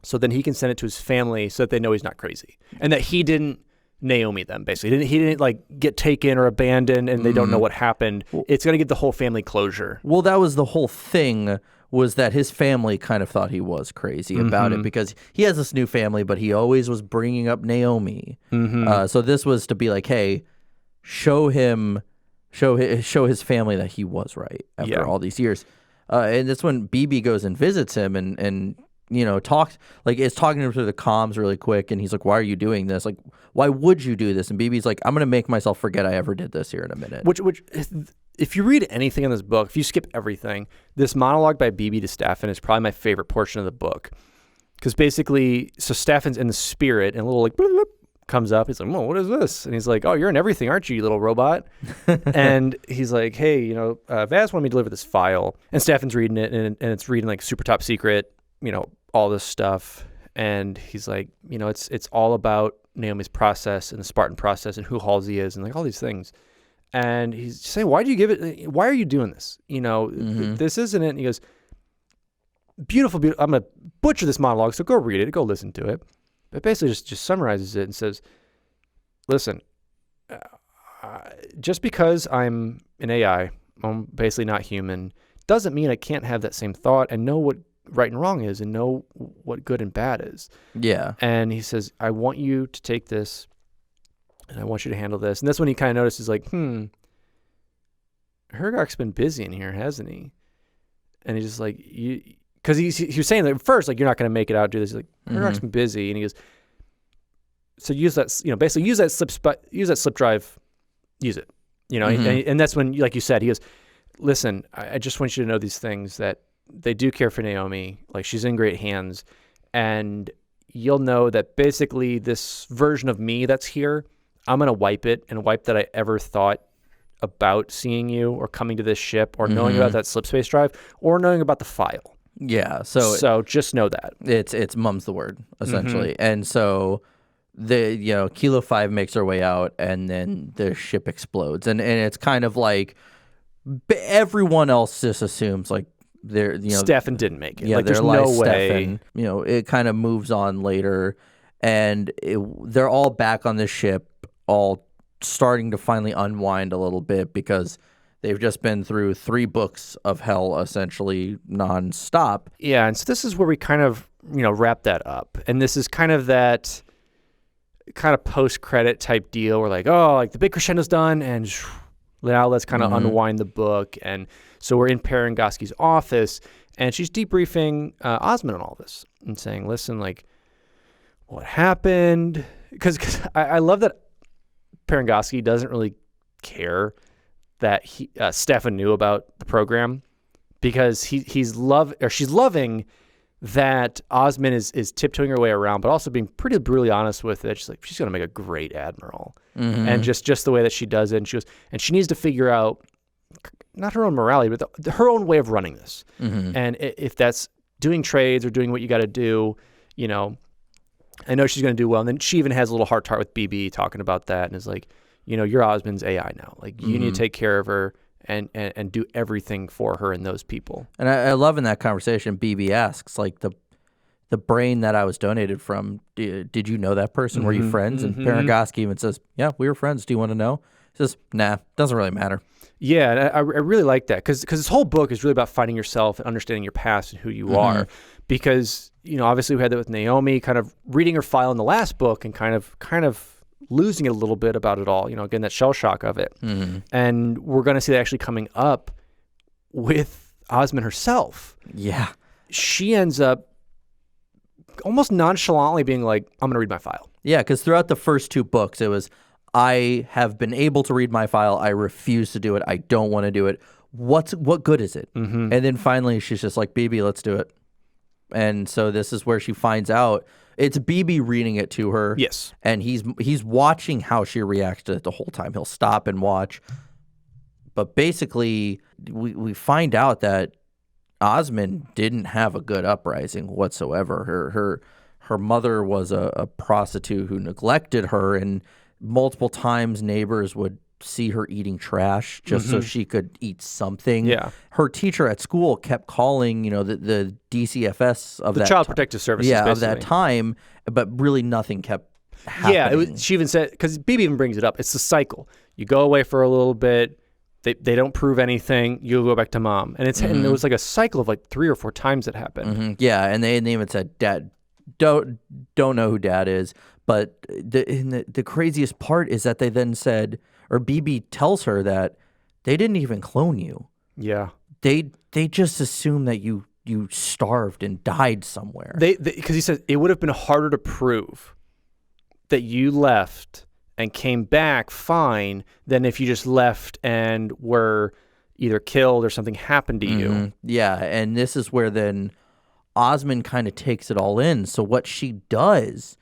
S5: so then he can send it to his family so that they know he's not crazy. And that he didn't Naomi them, basically. He didn't like get taken or abandoned and they don't know what happened. It's going to give the whole family closure.
S4: Well, that was the whole thing was that his family kind of thought he was crazy about it because he has this new family, but he always was bringing up Naomi. So this was to be like, hey, show his family that he was right after all these years. And that's when BB goes and visits him and talks, like, is talking to him through the comms really quick. And he's like, why are you doing this? Like, why would you do this? And BB's like, I'm going to make myself forget I ever did this here in a minute.
S5: Which if you read anything in this book, if you skip everything, this monologue by BB to Staffan is probably my favorite portion of the book. Because basically, so Staffan's in the spirit and a little like, bloop, bloop, comes up. He's like, "Whoa, what is this?" And he's like, "Oh, you're in everything, aren't you, you little robot?" And he's like, "Hey, Vaz wanted me to deliver this file." And Staffan's reading it, and it's reading like super top secret, all this stuff. And he's like, it's all about Naomi's process and the Spartan process and who Halsey is and like all these things. And he's saying, why are you doing this? This isn't it. And he goes, beautiful. I'm going to butcher this monologue, so go read it, go listen to it. But basically just summarizes it and says, listen, just because I'm an AI, I'm basically not human, doesn't mean I can't have that same thought and know what right and wrong is and know what good and bad is. Yeah. And he says, I want you to take this and I want you to handle this. And that's when he kind of notices, like, Hergok's been busy in here, hasn't he? And he's just like, because he was saying that at first, like, you're not going to make it out, do this. He's like, Hergok's been busy. And he goes, so use that, basically use that slip drive, use it, and that's when, like you said, he goes, listen, I just want you to know these things, that they do care for Naomi. Like, she's in great hands. And you'll know that basically this version of me that's here, I'm going to wipe it and wipe that I ever thought about seeing you or coming to this ship or knowing about that slip space drive or knowing about the file. Yeah. So just know that.
S4: It's mum's the word, essentially. And so the, Kilo-Five makes her way out and then the ship explodes. And it's kind of like everyone else just assumes, like, they're,
S5: Staffan didn't make it.
S4: Yeah,
S5: like, there's no way.
S4: Staffan, it kind of moves on later, and they're all back on the ship, all starting to finally unwind a little bit because they've just been through 3 books of hell, essentially nonstop.
S5: Yeah, and so this is where we kind of wrap that up, and this is kind of that kind of post-credit type deal where, like, oh, like the big crescendo's done, and now let's kind of unwind the book. And so we're in Parangoski's office, and she's debriefing Osmond on all this and saying, listen, like, what happened? Because I love that Parangoski doesn't really care that Staffan knew about the program, because she's loving that Osmond is tiptoeing her way around, but also being pretty brutally honest with it. She's like, she's going to make a great admiral. And just the way that she does it. And she goes, and she needs to figure out not her own morality, but her own way of running this. And if that's doing trades or doing what you got to do, I know she's going to do well. And then she even has a little heart-to-heart with BB talking about that and is like, you're Osmond's AI now. Like, you need to take care of her and do everything for her and those people.
S4: And I love in that conversation, BB asks, like, the brain that I was donated from, did you know that person? Were you friends? And Parangoski even says, yeah, we were friends. Do you want to know? He says, nah, doesn't really matter.
S5: Yeah, and I really like that because this whole book is really about finding yourself and understanding your past and who you are. Because, obviously we had that with Naomi, kind of reading her file in the last book and kind of losing it a little bit about it all, again, that shell shock of it. And we're going to see that actually coming up with Osmond herself. Yeah. She ends up almost nonchalantly being like, I'm going to read my file.
S4: Yeah, because throughout the first 2 books, it was, I have been able to read my file. I refuse to do it. I don't want to do it. What good is it? And then finally, she's just like, BB, let's do it. And so this is where she finds out. It's BB reading it to her.
S5: Yes.
S4: And he's watching how she reacts to it the whole time. He'll stop and watch. But basically, we find out that Osmond didn't have a good uprising whatsoever. Her mother was a prostitute who neglected her, and multiple times neighbors would see her eating trash just so she could eat something.
S5: Yeah.
S4: Her teacher at school kept calling, the DCFS of
S5: the Child Protective Services,
S4: of that time, but really nothing kept happening.
S5: Yeah, she even said, because BB even brings it up, it's the cycle. You go away for a little bit, They don't prove anything. You'll go back to mom. And and it was like a cycle of like 3 or 4 times it happened.
S4: Yeah, and they even said, Dad, don't know who Dad is. But the craziest part is that they then said, or BB tells her that they didn't even clone you.
S5: Yeah.
S4: They just assumed that you starved and died somewhere.
S5: Because he said it would have been harder to prove that you left and came back fine than if you just left and were either killed or something happened to you.
S4: Yeah, and this is where then Osmond kind of takes it all in. So what she does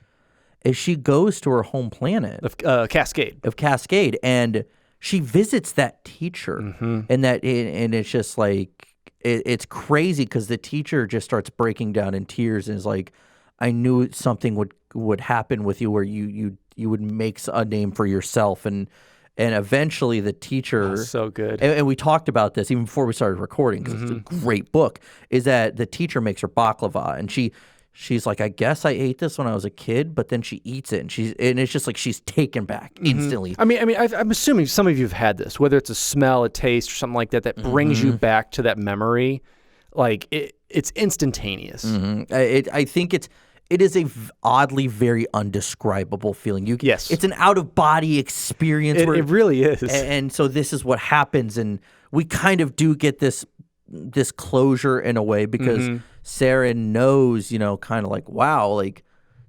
S4: is she goes to her home planet
S5: of Cascade,
S4: and she visits that teacher, and it's just like it's crazy because the teacher just starts breaking down in tears and is like, I knew something would happen with you where you would make a name for yourself, and eventually the teacher
S5: so good.
S4: And we talked about this even before we started recording because it's a great book. Is that the teacher makes her baklava, and she's like, I guess I ate this when I was a kid, but then she eats it, and it's just like she's taken back instantly.
S5: I mean, I'm assuming some of you have had this, whether it's a smell, a taste, or something like that brings you back to that memory. Like it's instantaneous.
S4: I think it is a oddly very undescribable feeling.
S5: Yes,
S4: it's an out of body experience.
S5: It really is,
S4: and so this is what happens, and we kind of do get this closure in a way because Sarah knows, kind of like, wow, like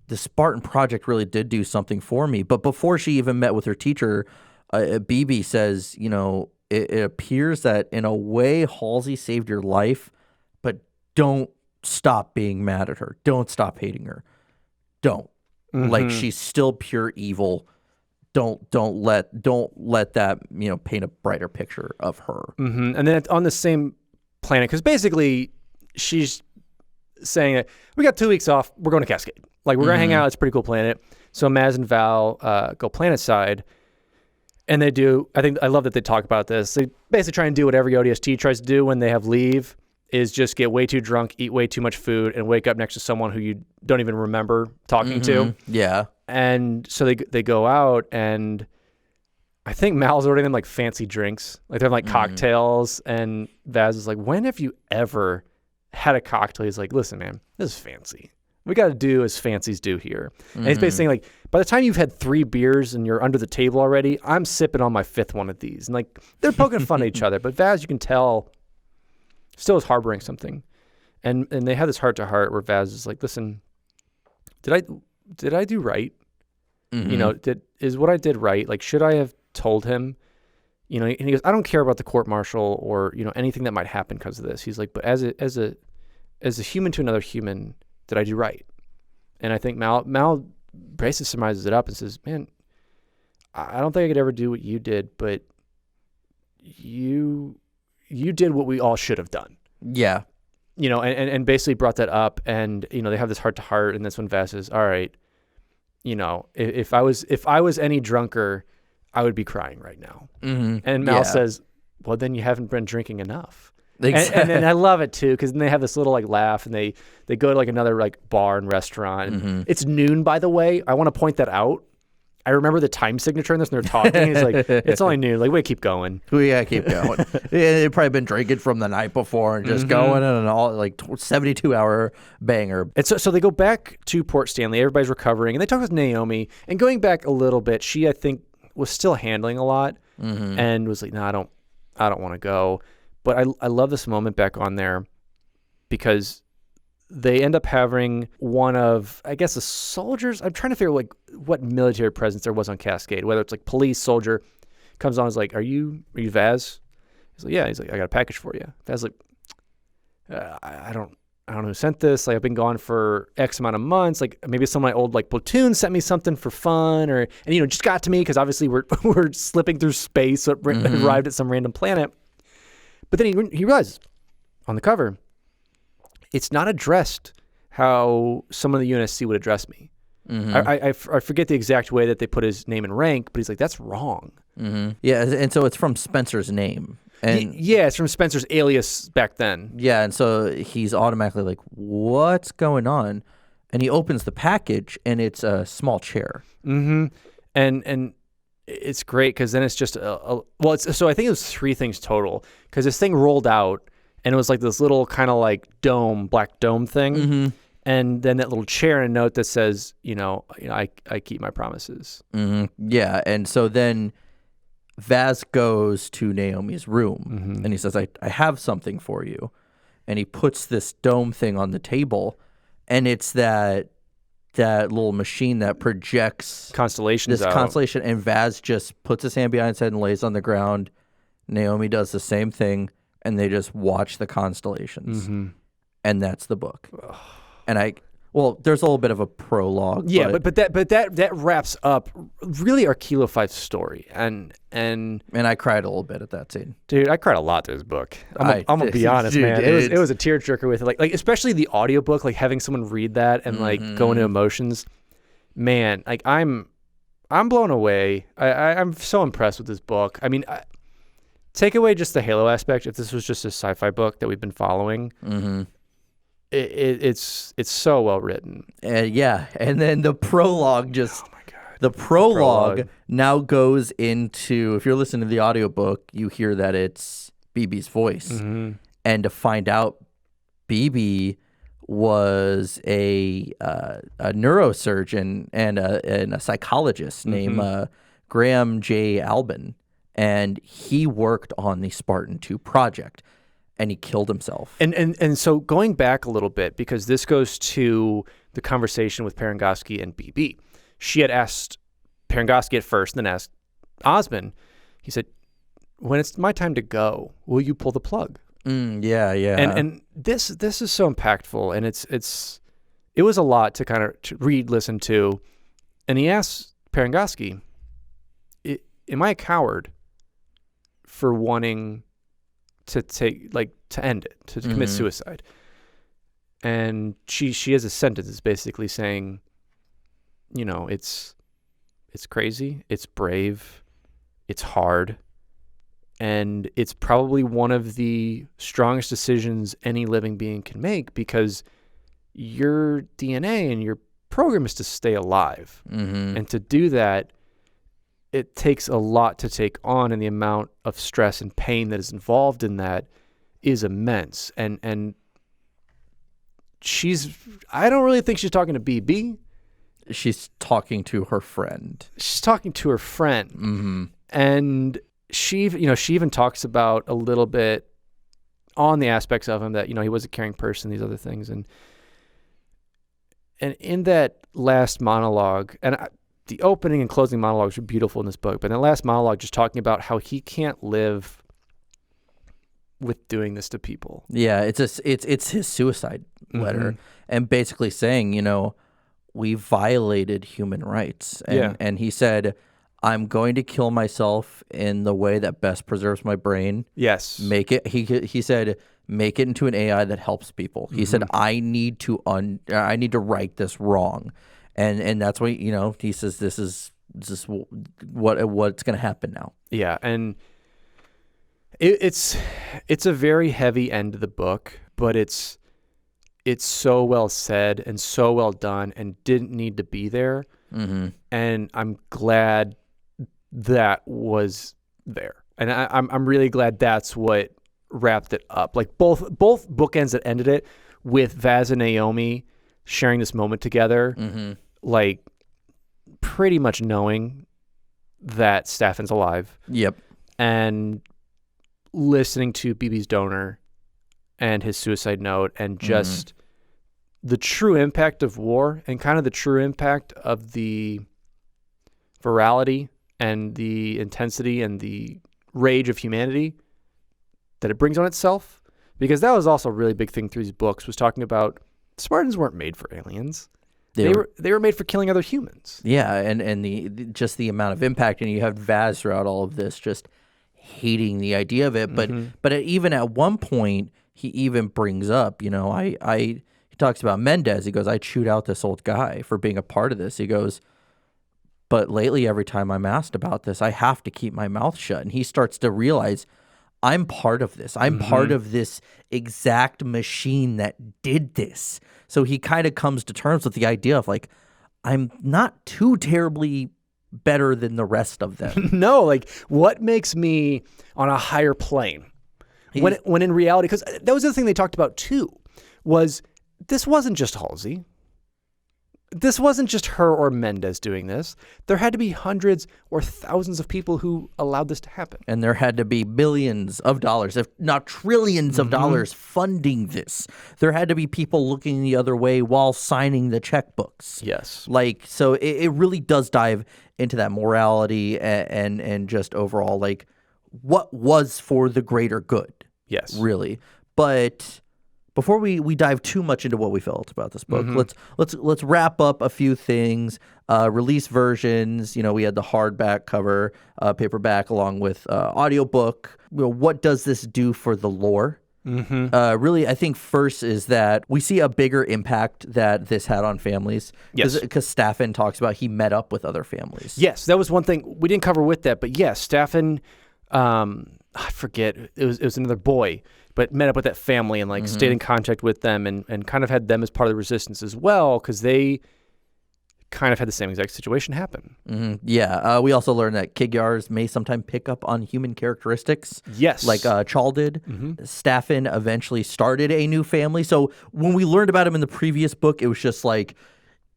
S4: the Spartan Project really did do something for me. But before she even met with her teacher, BB says, it appears that in a way Halsey saved your life, but don't stop being mad at her. Don't stop hating her. Don't. Like, she's still pure evil. Don't let that, paint a brighter picture of her.
S5: And then on the same planet, because basically she's saying that we got 2 weeks off, we're going to Cascade. Like, we're going to hang out. It's a pretty cool planet. So Maz and Val go planet side, and they do, I love that they talk about this. They basically try and do what every ODST tries to do when they have leave, is just get way too drunk, eat way too much food, and wake up next to someone who you don't even remember talking to.
S4: Yeah.
S5: And so they go out, and I think Mal's ordering them like fancy drinks. Like they're like cocktails, and Vaz is like, when have you ever had a cocktail? He's like, listen, man, this is fancy. We got to do as fancies do here. And he's basically saying, like, by the time you've had 3 beers and you're under the table already, I'm sipping on my 5th one of these. And like, they're poking fun at each other, but Vaz, you can tell, still is harboring something. And they have this heart-to-heart where Vaz is like, listen, did I do right? Is what I did right? Like, should I have told him? And he goes, I don't care about the court-martial or, anything that might happen because of this. He's like, but as a human to another human, did I do right? And I think Mal basically surmises it up and says, man, I don't think I could ever do what you did, but you did what we all should have done.
S4: Yeah.
S5: And basically brought that up, and, they have this heart to heart, and that's when Vass says, all right, if I was any drunker, I would be crying right now. And Mal says, well, then you haven't been drinking enough. Exactly. And then I love it too, because then they have this little like laugh, and they go to like another like bar and restaurant. It's noon, by the way. I want to point that out. I remember the time signature in this, and they're talking. It's like, it's only noon. Like, wait, keep going.
S4: We gotta keep going. They've probably been drinking from the night before and just going and all like 72-hour banger.
S5: And so they go back to Port Stanley. Everybody's recovering, and they talk with Naomi. And going back a little bit, she, I think, was still handling a lot and was like, no, I don't want to go. But I love this moment back on there because they end up having one of, I guess, the soldiers. I'm trying to figure out like what military presence there was on Cascade, whether it's like police, soldier, comes on, is like, are you Vaz? He's like, yeah. He's like, I got a package for you. Vaz is like, I don't know who sent this. Like, I've been gone for X amount of months. Like, maybe some of my old like platoon sent me something for fun, and just got to me because obviously we're slipping through space, so it arrived at some random planet. But then he realizes on the cover, it's not addressed how someone in the UNSC would address me. I forget the exact way that they put his name and rank, but he's like, that's wrong.
S4: Yeah, and so it's from Spencer's name. And
S5: yeah, it's from Spencer's alias back then.
S4: Yeah, and so he's automatically like, what's going on? And he opens the package, and it's a small chair.
S5: And it's great because then it's just so I think it was 3 things total because this thing rolled out and it was like this little kind of like black dome thing. And then that little chair and a note that says, I keep my promises.
S4: Yeah. And so then Vaz goes to Naomi's room and he says, I have something for you. And he puts this dome thing on the table, and it's that little machine that projects
S5: Constellations
S4: this
S5: out.
S4: constellation. And Vaz just puts his hand behind his head and lays on the ground. Naomi does the same thing, and they just watch the constellations. And that's the book. And there's a little bit of a prologue.
S5: Yeah, but that wraps up really our Kilo-Five story, and
S4: I cried a little bit at that scene.
S5: Dude, I cried a lot through this book. I'm gonna be honest, man. It was a tearjerker with it, like especially the audiobook, like having someone read that and like go into emotions. Man, like I'm blown away. I'm so impressed with this book. I mean, take away just the Halo aspect. If this was just a sci-fi book that we've been following. It's so well written.
S4: Yeah, and then the prologue the prologue now goes into, if you're listening to the audiobook, you hear that it's BB's voice. And to find out BB was a neurosurgeon and a psychologist named Graham J. Albin, and he worked on the Spartan II project. And he killed himself.
S5: And so going back a little bit, because this goes to the conversation with Parangosky and BB. She had asked Parangosky at first, and then asked Osmond. He said, when it's my time to go, will you pull the plug?
S4: Yeah.
S5: And this is so impactful, and it was a lot to kind of read, listen to. And he asked Parangosky, am I a coward for wanting to end it, to commit suicide? And she has a sentence that's basically saying, it's crazy, it's brave, it's hard, and it's probably one of the strongest decisions any living being can make, because your DNA and your program is to stay alive. And to do that, it takes a lot to take on, and the amount of stress and pain that is involved in that is immense. And I don't really think she's talking to BB.
S4: She's talking to her friend.
S5: And she even talks about a little bit on the aspects of him that, he was a caring person, these other things. And in that last monologue, the opening and closing monologues are beautiful in this book, but in the last monologue, just talking about how he can't live with doing this to people.
S4: Yeah, it's his suicide letter, and basically saying, we violated human rights. And he said, I'm going to kill myself in the way that best preserves my brain.
S5: Yes.
S4: Make it. He said, make it into an AI that helps people. He said, I need to right this wrong. And that's what, he says, this is what's going to happen now.
S5: Yeah. And it's a very heavy end of the book, but it's so well said and so well done and didn't need to be there. And I'm glad that was there. And I'm really glad that's what wrapped it up. Like both bookends that ended it with Vaz and Naomi sharing this moment together, like pretty much knowing that Staffan's alive.
S4: Yep.
S5: And listening to BB's donor and his suicide note, and just the true impact of war, and kind of the true impact of the virality and the intensity and the rage of humanity that it brings on itself. Because that was also a really big thing through these books, was talking about Spartans weren't made for aliens. They were made for killing other humans.
S4: Yeah, and the amount of impact, and you have Vaz throughout all of this just hating the idea of it. But even at one point, he even brings up, he talks about Mendez. He goes, I chewed out this old guy for being a part of this. He goes, but lately, every time I'm asked about this, I have to keep my mouth shut. And he starts to realize, I'm part of this. I'm part of this exact machine that did this. So he kind of comes to terms with the idea of, like, I'm not too terribly better than the rest of them.
S5: No, like what makes me on a higher plane? When in reality, because that was the thing they talked about too, was this wasn't just Halsey. This wasn't just her or Mendez doing this. There had to be hundreds or thousands of people who allowed this to happen.
S4: And there had to be billions of dollars, if not trillions of dollars, funding this. There had to be people looking the other way while signing the checkbooks.
S5: Yes.
S4: Like, so it really does dive into that morality and just overall, like, what was for the greater good.
S5: Yes.
S4: Really. But before we dive too much into what we felt about this book, let's wrap up a few things. Release versions, we had the hardback cover, paperback, along with audiobook. What does this do for the lore? Really, I think first is that we see a bigger impact that this had on families.
S5: Yes.
S4: Because Staffan talks about he met up with other families.
S5: Yes, that was one thing we didn't cover with that, but yes, Staffan, I forget, it was another boy, but met up with that family and like stayed in contact with them and kind of had them as part of the resistance as well, because they kind of had the same exact situation happen.
S4: Yeah. We also learned that Kig-Yars may sometimes pick up on human characteristics.
S5: Yes.
S4: Like Chal did. Staffan eventually started a new family. So when we learned about him in the previous book, it was just like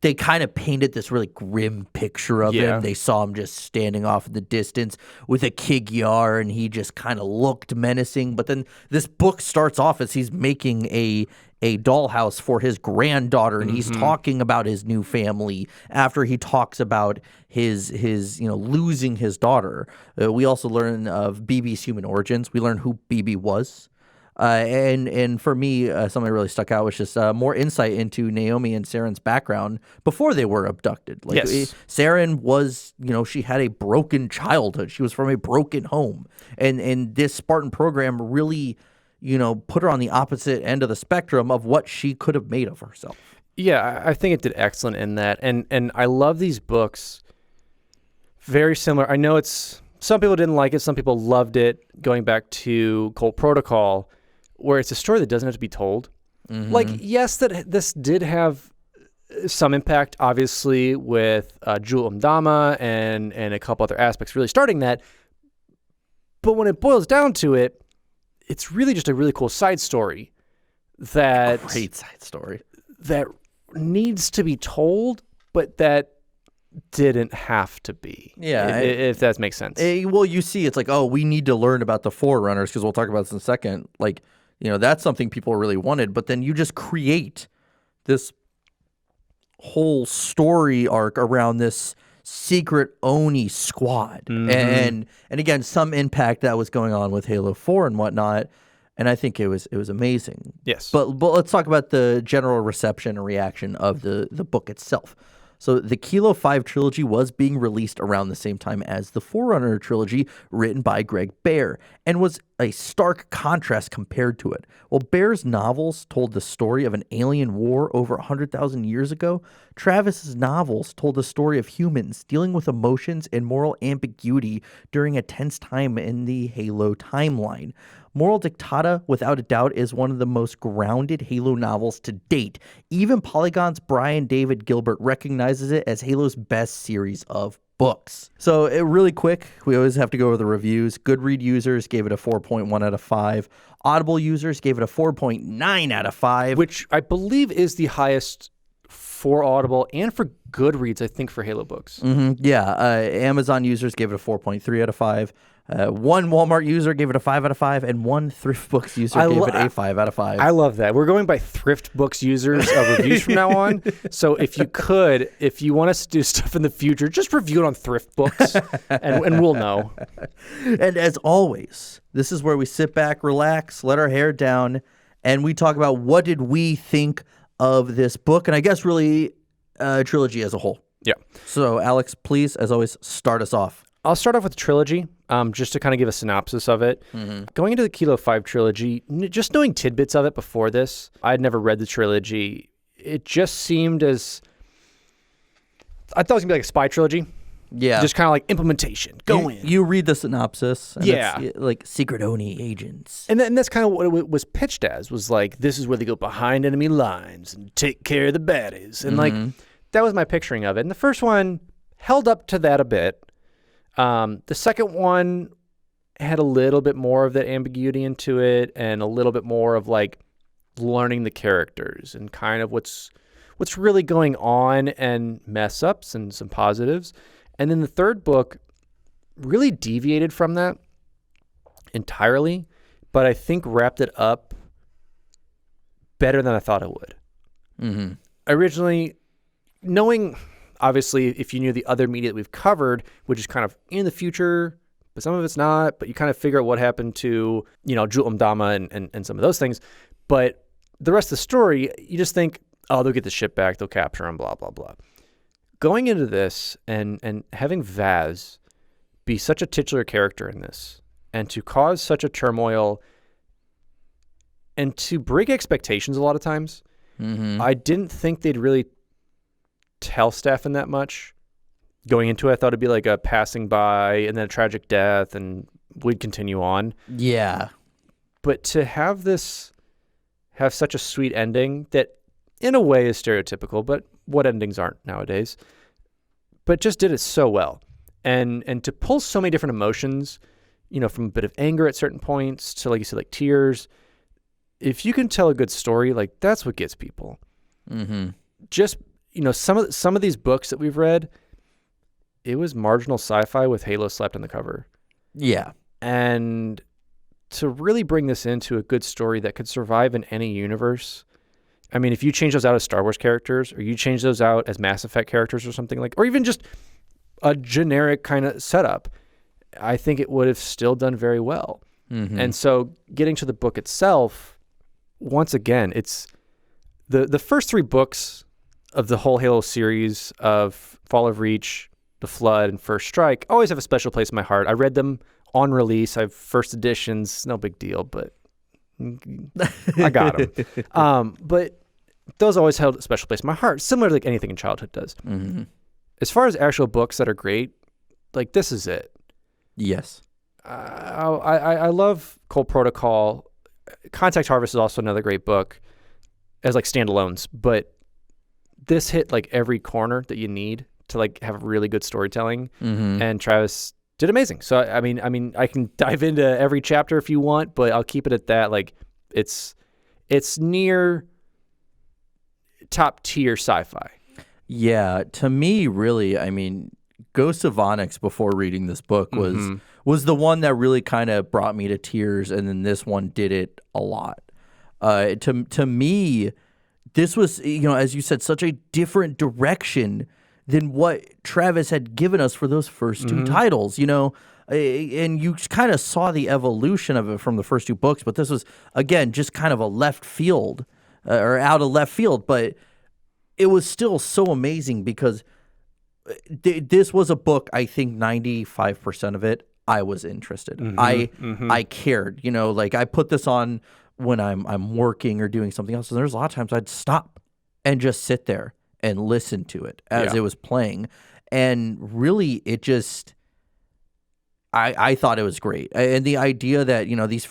S4: they kind of painted this really grim picture of him. They saw him just standing off in the distance with a Kig-Yar, and he just kind of looked menacing. But then this book starts off as he's making a dollhouse for his granddaughter, and he's talking about his new family after he talks about his losing his daughter. We also learn of BB's human origins. We learn who BB was. And for me, something that really stuck out was just more insight into Naomi and Saren's background before they were abducted. Like, Saren was, she had a broken childhood. She was from a broken home. And this Spartan program really, put her on the opposite end of the spectrum of what she could have made of herself.
S5: Yeah, I think it did excellent in that. And I love these books. Very similar. I know some people didn't like it. Some people loved it. Going back to Cult Protocol, where it's a story that doesn't have to be told. Like, yes, that this did have some impact, obviously, with Jul Umdama and a couple other aspects really starting that. But when it boils down to it, it's really just a really cool side story
S4: Great side story.
S5: That needs to be told, but that didn't have to be.
S4: Yeah.
S5: If that makes sense.
S4: Well, you see, it's like, we need to learn about the Forerunners because we'll talk about this in a second. Like, that's something people really wanted. But then you just create this whole story arc around this secret Oni squad. And again, some impact that was going on with Halo 4 and whatnot. And I think it was amazing.
S5: Yes.
S4: But let's talk about the general reception and reaction of the book itself. So the Kilo-Five Trilogy was being released around the same time as the Forerunner Trilogy, written by Greg Bear, and was a stark contrast compared to it. While Bear's novels told the story of an alien war over 100,000 years ago, Travis's novels told the story of humans dealing with emotions and moral ambiguity during a tense time in the Halo timeline. Moral Dictata, without a doubt, is one of the most grounded Halo novels to date. Even Polygon's Brian David Gilbert recognizes it as Halo's best series of books. So really quick, we always have to go over the reviews. Goodread users gave it a 4.1 out of 5. Audible users gave it a 4.9 out of 5.
S5: Which I believe is the highest for Audible and for Goodreads, I think, for Halo books.
S4: Yeah. Amazon users gave it a 4.3 out of 5. One Walmart user gave it a 5 out of 5, and one Thrift Books user gave it a 5 out of 5.
S5: I love that. We're going by Thrift Books users reviews from now on. So if you want us to do stuff in the future, just review it on Thrift Books, and we'll know.
S4: And as always, this is where we sit back, relax, let our hair down, and we talk about what did we think of this book, and I guess really trilogy as a whole.
S5: Yeah.
S4: So Alex, please, as always, start us off.
S5: I'll start off with the trilogy, just to kind of give a synopsis of it. Going into the Kilo-Five Trilogy, just knowing tidbits of it before this, I'd never read the trilogy. It just seemed I thought it was going to be like a spy trilogy.
S4: Yeah.
S5: Just kind of like implementation. Go in.
S4: You read the synopsis. And
S5: yeah.
S4: It's like secret Oni agents.
S5: And that's kind of what it was pitched as, was like, this is where they go behind enemy lines and take care of the baddies. And like, that was my picturing of it. And the first one held up to that a bit. The second one had a little bit more of that ambiguity into it and a little bit more of like learning the characters and kind of what's really going on and mess ups and some positives. And then the third book really deviated from that entirely, but I think wrapped it up better than I thought it would.
S4: Mm-hmm.
S5: Originally, knowing, obviously, if you knew the other media that we've covered, which is kind of in the future, but some of it's not, but you kind of figure out what happened to, Julum Dama and some of those things. But the rest of the story, you just think, oh, they'll get the ship back, they'll capture him, blah, blah, blah. Going into this and having Vaz be such a titular character in this and to cause such a turmoil and to break expectations a lot of times, I didn't think they'd really tell Staffan that much. Going into it, I thought it'd be like a passing by and then a tragic death and we'd continue on.
S4: Yeah.
S5: But to have such a sweet ending that in a way is stereotypical, but what endings aren't nowadays, but just did it so well. And to pull so many different emotions, from a bit of anger at certain points to, like you said, like tears. If you can tell a good story, like that's what gets people.
S4: Mm-hmm.
S5: Just, some of these books that we've read, it was marginal sci-fi with Halo slapped on the cover.
S4: Yeah.
S5: And to really bring this into a good story that could survive in any universe. I mean, if you change those out as Star Wars characters or you change those out as Mass Effect characters or something like, or even just a generic kind of setup, I think it would have still done very well.
S4: Mm-hmm.
S5: And so getting to the book itself, once again, it's the first three books of the whole Halo series of Fall of Reach, The Flood, and First Strike always have a special place in my heart. I read them on release. I have first editions, no big deal, but I got them. But those always held a special place in my heart, similar to like anything in childhood does.
S4: Mm-hmm.
S5: As far as actual books that are great, like this is it.
S4: Yes.
S5: I love Cold Protocol. Contact Harvest is also another great book as like standalones, but this hit like every corner that you need to like have really good storytelling.
S4: Mm-hmm.
S5: And Travis did amazing. So I mean, I can dive into every chapter if you want, but I'll keep it at that. Like it's near top tier sci-fi.
S4: Yeah, to me, really, I mean, Ghosts of Onyx before reading this book was the one that really kind of brought me to tears, and then this one did it a lot. To me, this was, as you said, such a different direction than what Travis had given us for those first two titles, and you kind of saw the evolution of it from the first two books, but this was, again, just kind of a left field or out of left field, but it was still so amazing because this was a book, I think 95% of it, I was interested. I cared, like I put this on when I'm working or doing something else. And there's a lot of times I'd stop and just sit there and listen to it as it was playing. And really it just, I thought it was great. And the idea that,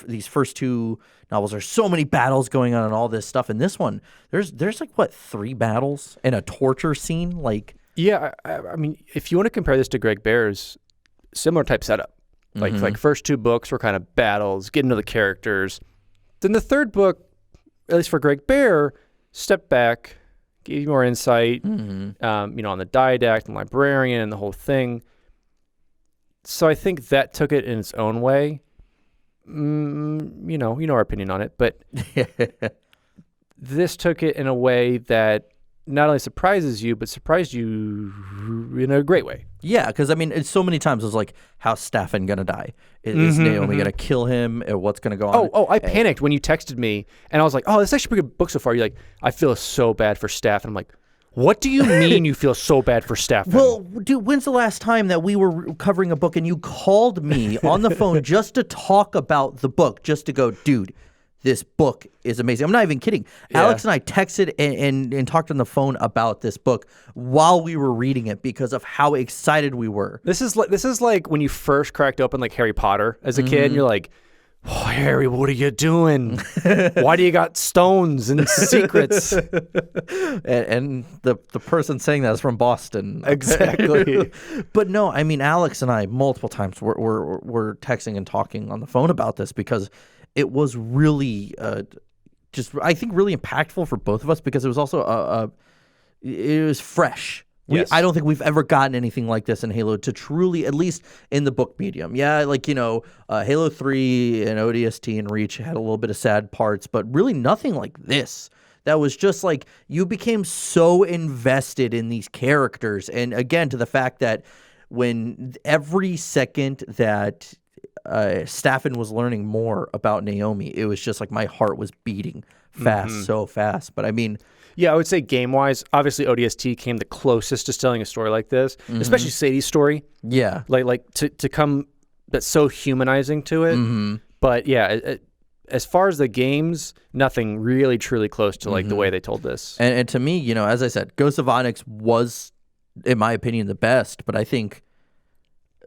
S4: these first two novels, there's so many battles going on and all this stuff. And this one, there's like, 3 battles and a torture scene? Like,
S5: yeah, I mean, if you want to compare this to Greg Bear's similar type setup, like first 2 books were kind of battles, getting to the characters. Then the third book, at least for Greg Bear, stepped back, gave you more insight, on the didact and librarian and the whole thing. So I think that took it in its own way. You know our opinion on it, but this took it in a way that not only surprises you, but surprised you in a great way.
S4: Yeah, because I mean, it's so many times it was like, how's Staffan gonna die? Is Naomi gonna kill him? Or what's gonna go on?
S5: Oh, I panicked when you texted me, and I was like, oh, this is actually a pretty good book so far. You're like, I feel so bad for Staffan. I'm like, what do you mean you feel so bad for Staffan?
S4: Well, dude, when's the last time that we were covering a book and you called me on the phone just to talk about the book, just to go, dude, this book is amazing. I'm not even kidding. Yeah. Alex and I texted and talked on the phone about this book while we were reading it because of how excited we were.
S5: This is like when you first cracked open like Harry Potter as a kid, and you're like, Oh, Harry, what are you doing? Why do you got stones and secrets?
S4: and the person saying that is from Boston.
S5: Exactly.
S4: But no, I mean, Alex and I multiple times were texting and talking on the phone about this because it was really I think really impactful for both of us because it was also it was fresh.
S5: Yes.
S4: I don't think we've ever gotten anything like this in Halo to truly, at least in the book medium. Yeah, like, Halo 3 and ODST and Reach had a little bit of sad parts, but really nothing like this. That was just like you became so invested in these characters. And again, to the fact that when every second that Staffan was learning more about Naomi, it was just like my heart was beating fast, so fast. But I mean...
S5: Yeah, I would say game-wise, obviously ODST came the closest to telling a story like this, especially Sadie's story.
S4: Yeah.
S5: Like to come that's so humanizing to it. But yeah, as far as the games, nothing really truly close to like the way they told this.
S4: And to me, as I said, Ghost of Onyx was, in my opinion, the best. But I think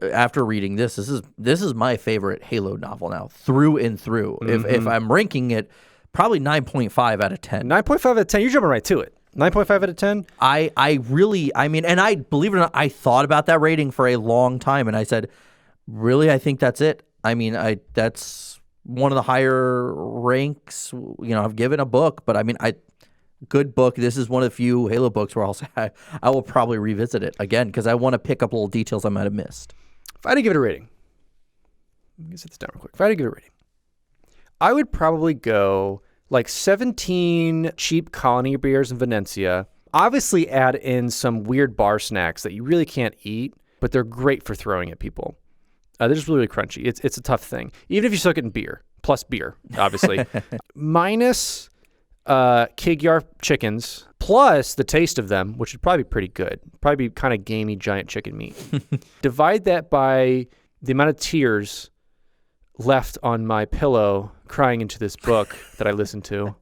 S4: after reading this is my favorite Halo novel now, through and through. If I'm ranking it, probably 9.5 out of 10.
S5: 9.5 out of 10. You're jumping right to it. 9.5 out of 10.
S4: I mean, and I believe it or not, I thought about that rating for a long time, and I said, really, I think that's it. I mean, that's one of the higher ranks. I've given a book, but I mean, good book. This is one of the few Halo books where I'll say I will probably revisit it again because I want to pick up little details I might have missed.
S5: If I had to give it a rating, let me set this down real quick. If I had to give it a rating, I would probably go like 17 cheap colony beers in Venezia. Obviously add in some weird bar snacks that you really can't eat, but they're great for throwing at people. They're just really crunchy. It's a tough thing. Even if you soak it in beer, plus beer, obviously. Minus Kig-Yar chickens, plus the taste of them, which would probably be pretty good. Probably be kind of gamey giant chicken meat. Divide that by the amount of tears left on my pillow crying into this book that I listened to,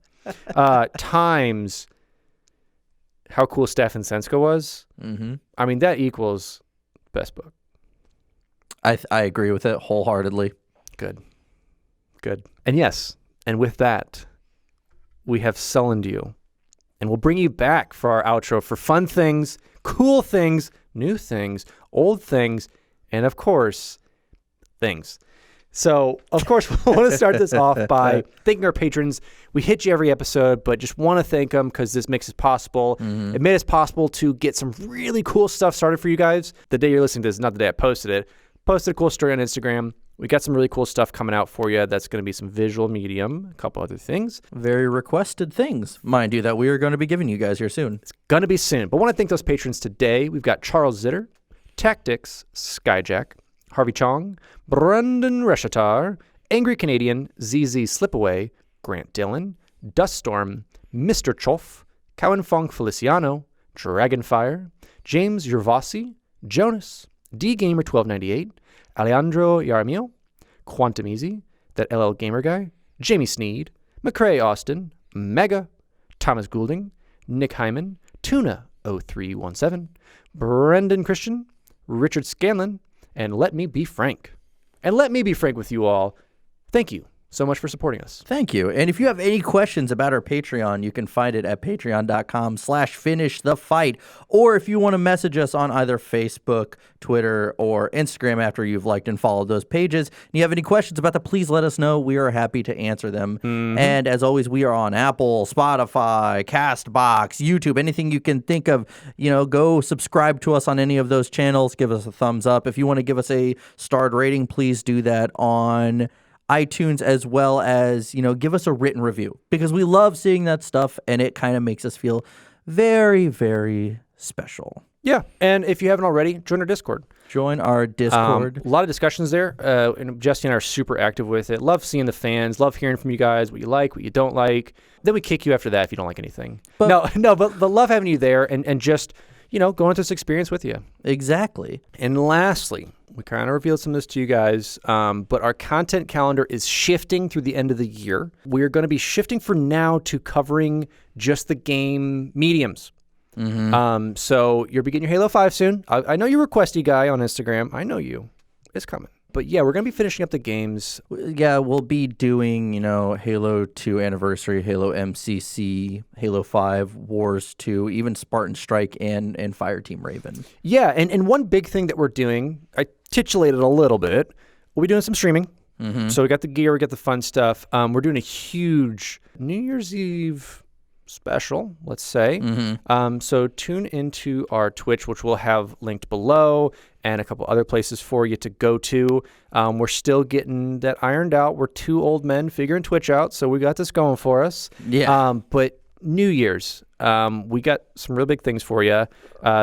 S5: times how cool Staffan Sentzke was. I mean, that equals best book.
S4: I agree with it wholeheartedly.
S5: Good. And yes, and with that, we have sullened you. And we'll bring you back for our outro for fun things, cool things, new things, old things, and of course, things. So, of course, we want to start this off by thanking our patrons. We hit you every episode, but just want to thank them because this makes it possible. It made it possible to get some really cool stuff started for you guys. The day you're listening to this, not the day I posted it. Posted a cool story on Instagram. We got some really cool stuff coming out for you. That's going to be some visual medium, a couple other things.
S4: Very requested things, mind you, that we are going to be giving you guys here soon.
S5: It's going to be soon. But I want to thank those patrons today. We've got Charles Zitter, Taqtix, Skyjack, Harvey Chong, Brendan Reshetar, AngryCanadien, ZZ Slipaway, Grant Dillon, Duststorm, Mr. Chofe, Cowyn Fong-Feliciano, DragonFire, James Yervasi, Jonas, DGamer1298, Alejandro Jaramillo, QuantumEasy, thatLIgamerguy, Jamie Sneed, McCrae Austin, Mega, Thomas Goulding, Nick Hyman, Tuna0317, Brendan Christian, Richard Scanland, and LetMeBeFrank. And let me be frank with you all. Thank you so much for supporting us.
S4: Thank you. And if you have any questions about our Patreon, you can find it at patreon.com/finishthefight. Or if you want to message us on either Facebook, Twitter, or Instagram after you've liked and followed those pages, and you have any questions about that, please let us know. We are happy to answer them. And as always, we are on Apple, Spotify, CastBox, YouTube, anything you can think of. Go subscribe to us on any of those channels. Give us a thumbs up. If you want to give us a starred rating, please do that on iTunes, as well as, give us a written review because we love seeing that stuff and it kind of makes us feel very, very special.
S5: Yeah. And if you haven't already, join our Discord.
S4: Join our Discord.
S5: A lot of discussions there. And Jesse and I are super active with it. Love seeing the fans. Love hearing from you guys, what you like, what you don't like. Then we kick you after that if you don't like anything. But love having you there and just, going through this experience with you.
S4: Exactly.
S5: And lastly, we kind of revealed some of this to you guys, but our content calendar is shifting through the end of the year. We're going to be shifting for now to covering just the game mediums. So you'll be getting your Halo 5 soon. I know you're a requesty guy on Instagram. I know you. It's coming. But yeah, we're going to be finishing up the games.
S4: Yeah, we'll be doing, Halo 2 Anniversary, Halo MCC, Halo 5, Wars 2, even Spartan Strike and Fireteam Raven.
S5: Yeah, and one big thing that we're doing, I titulated a little bit, we'll be doing some streaming. Mm-hmm. So we got the gear, we got the fun stuff. We're doing a huge New Year's Eve special, let's say. Mm-hmm. So tune into our Twitch, which we'll have linked below, and a couple other places for you to go to. We're still getting that ironed out. We're two old men figuring Twitch out, so we got this going for us.
S4: Yeah.
S5: But New Year's, we got some real big things for you.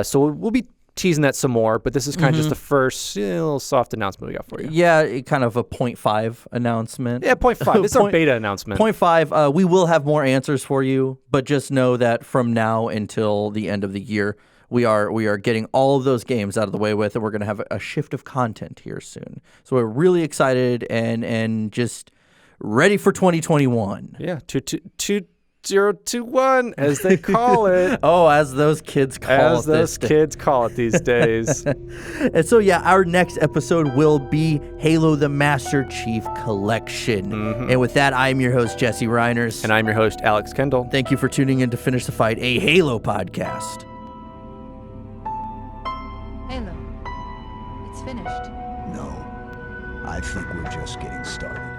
S5: So we'll be teasing that some more, but this is kind of just the first little soft announcement we got for you.
S4: Yeah, kind of a 0.5 announcement.
S5: Yeah, 0.5. This is our beta announcement.
S4: 0.5. We will have more answers for you, but just know that from now until the end of the year, we are getting all of those games out of the way with, and we're going to have a shift of content here soon. So we're really excited and just ready for 2021.
S5: Yeah, 2021, as they call it.
S4: Oh, as those kids call it.
S5: As those kids call it these days.
S4: And so, yeah, our next episode will be Halo the Master Chief Collection. Mm-hmm. And with that, I'm your host, Jesse Reiners.
S5: And I'm your host, Alex Kendall.
S4: Thank you for tuning in to Finish the Fight, a Halo podcast.
S6: Halo. It's finished.
S1: No, I think we're just getting started.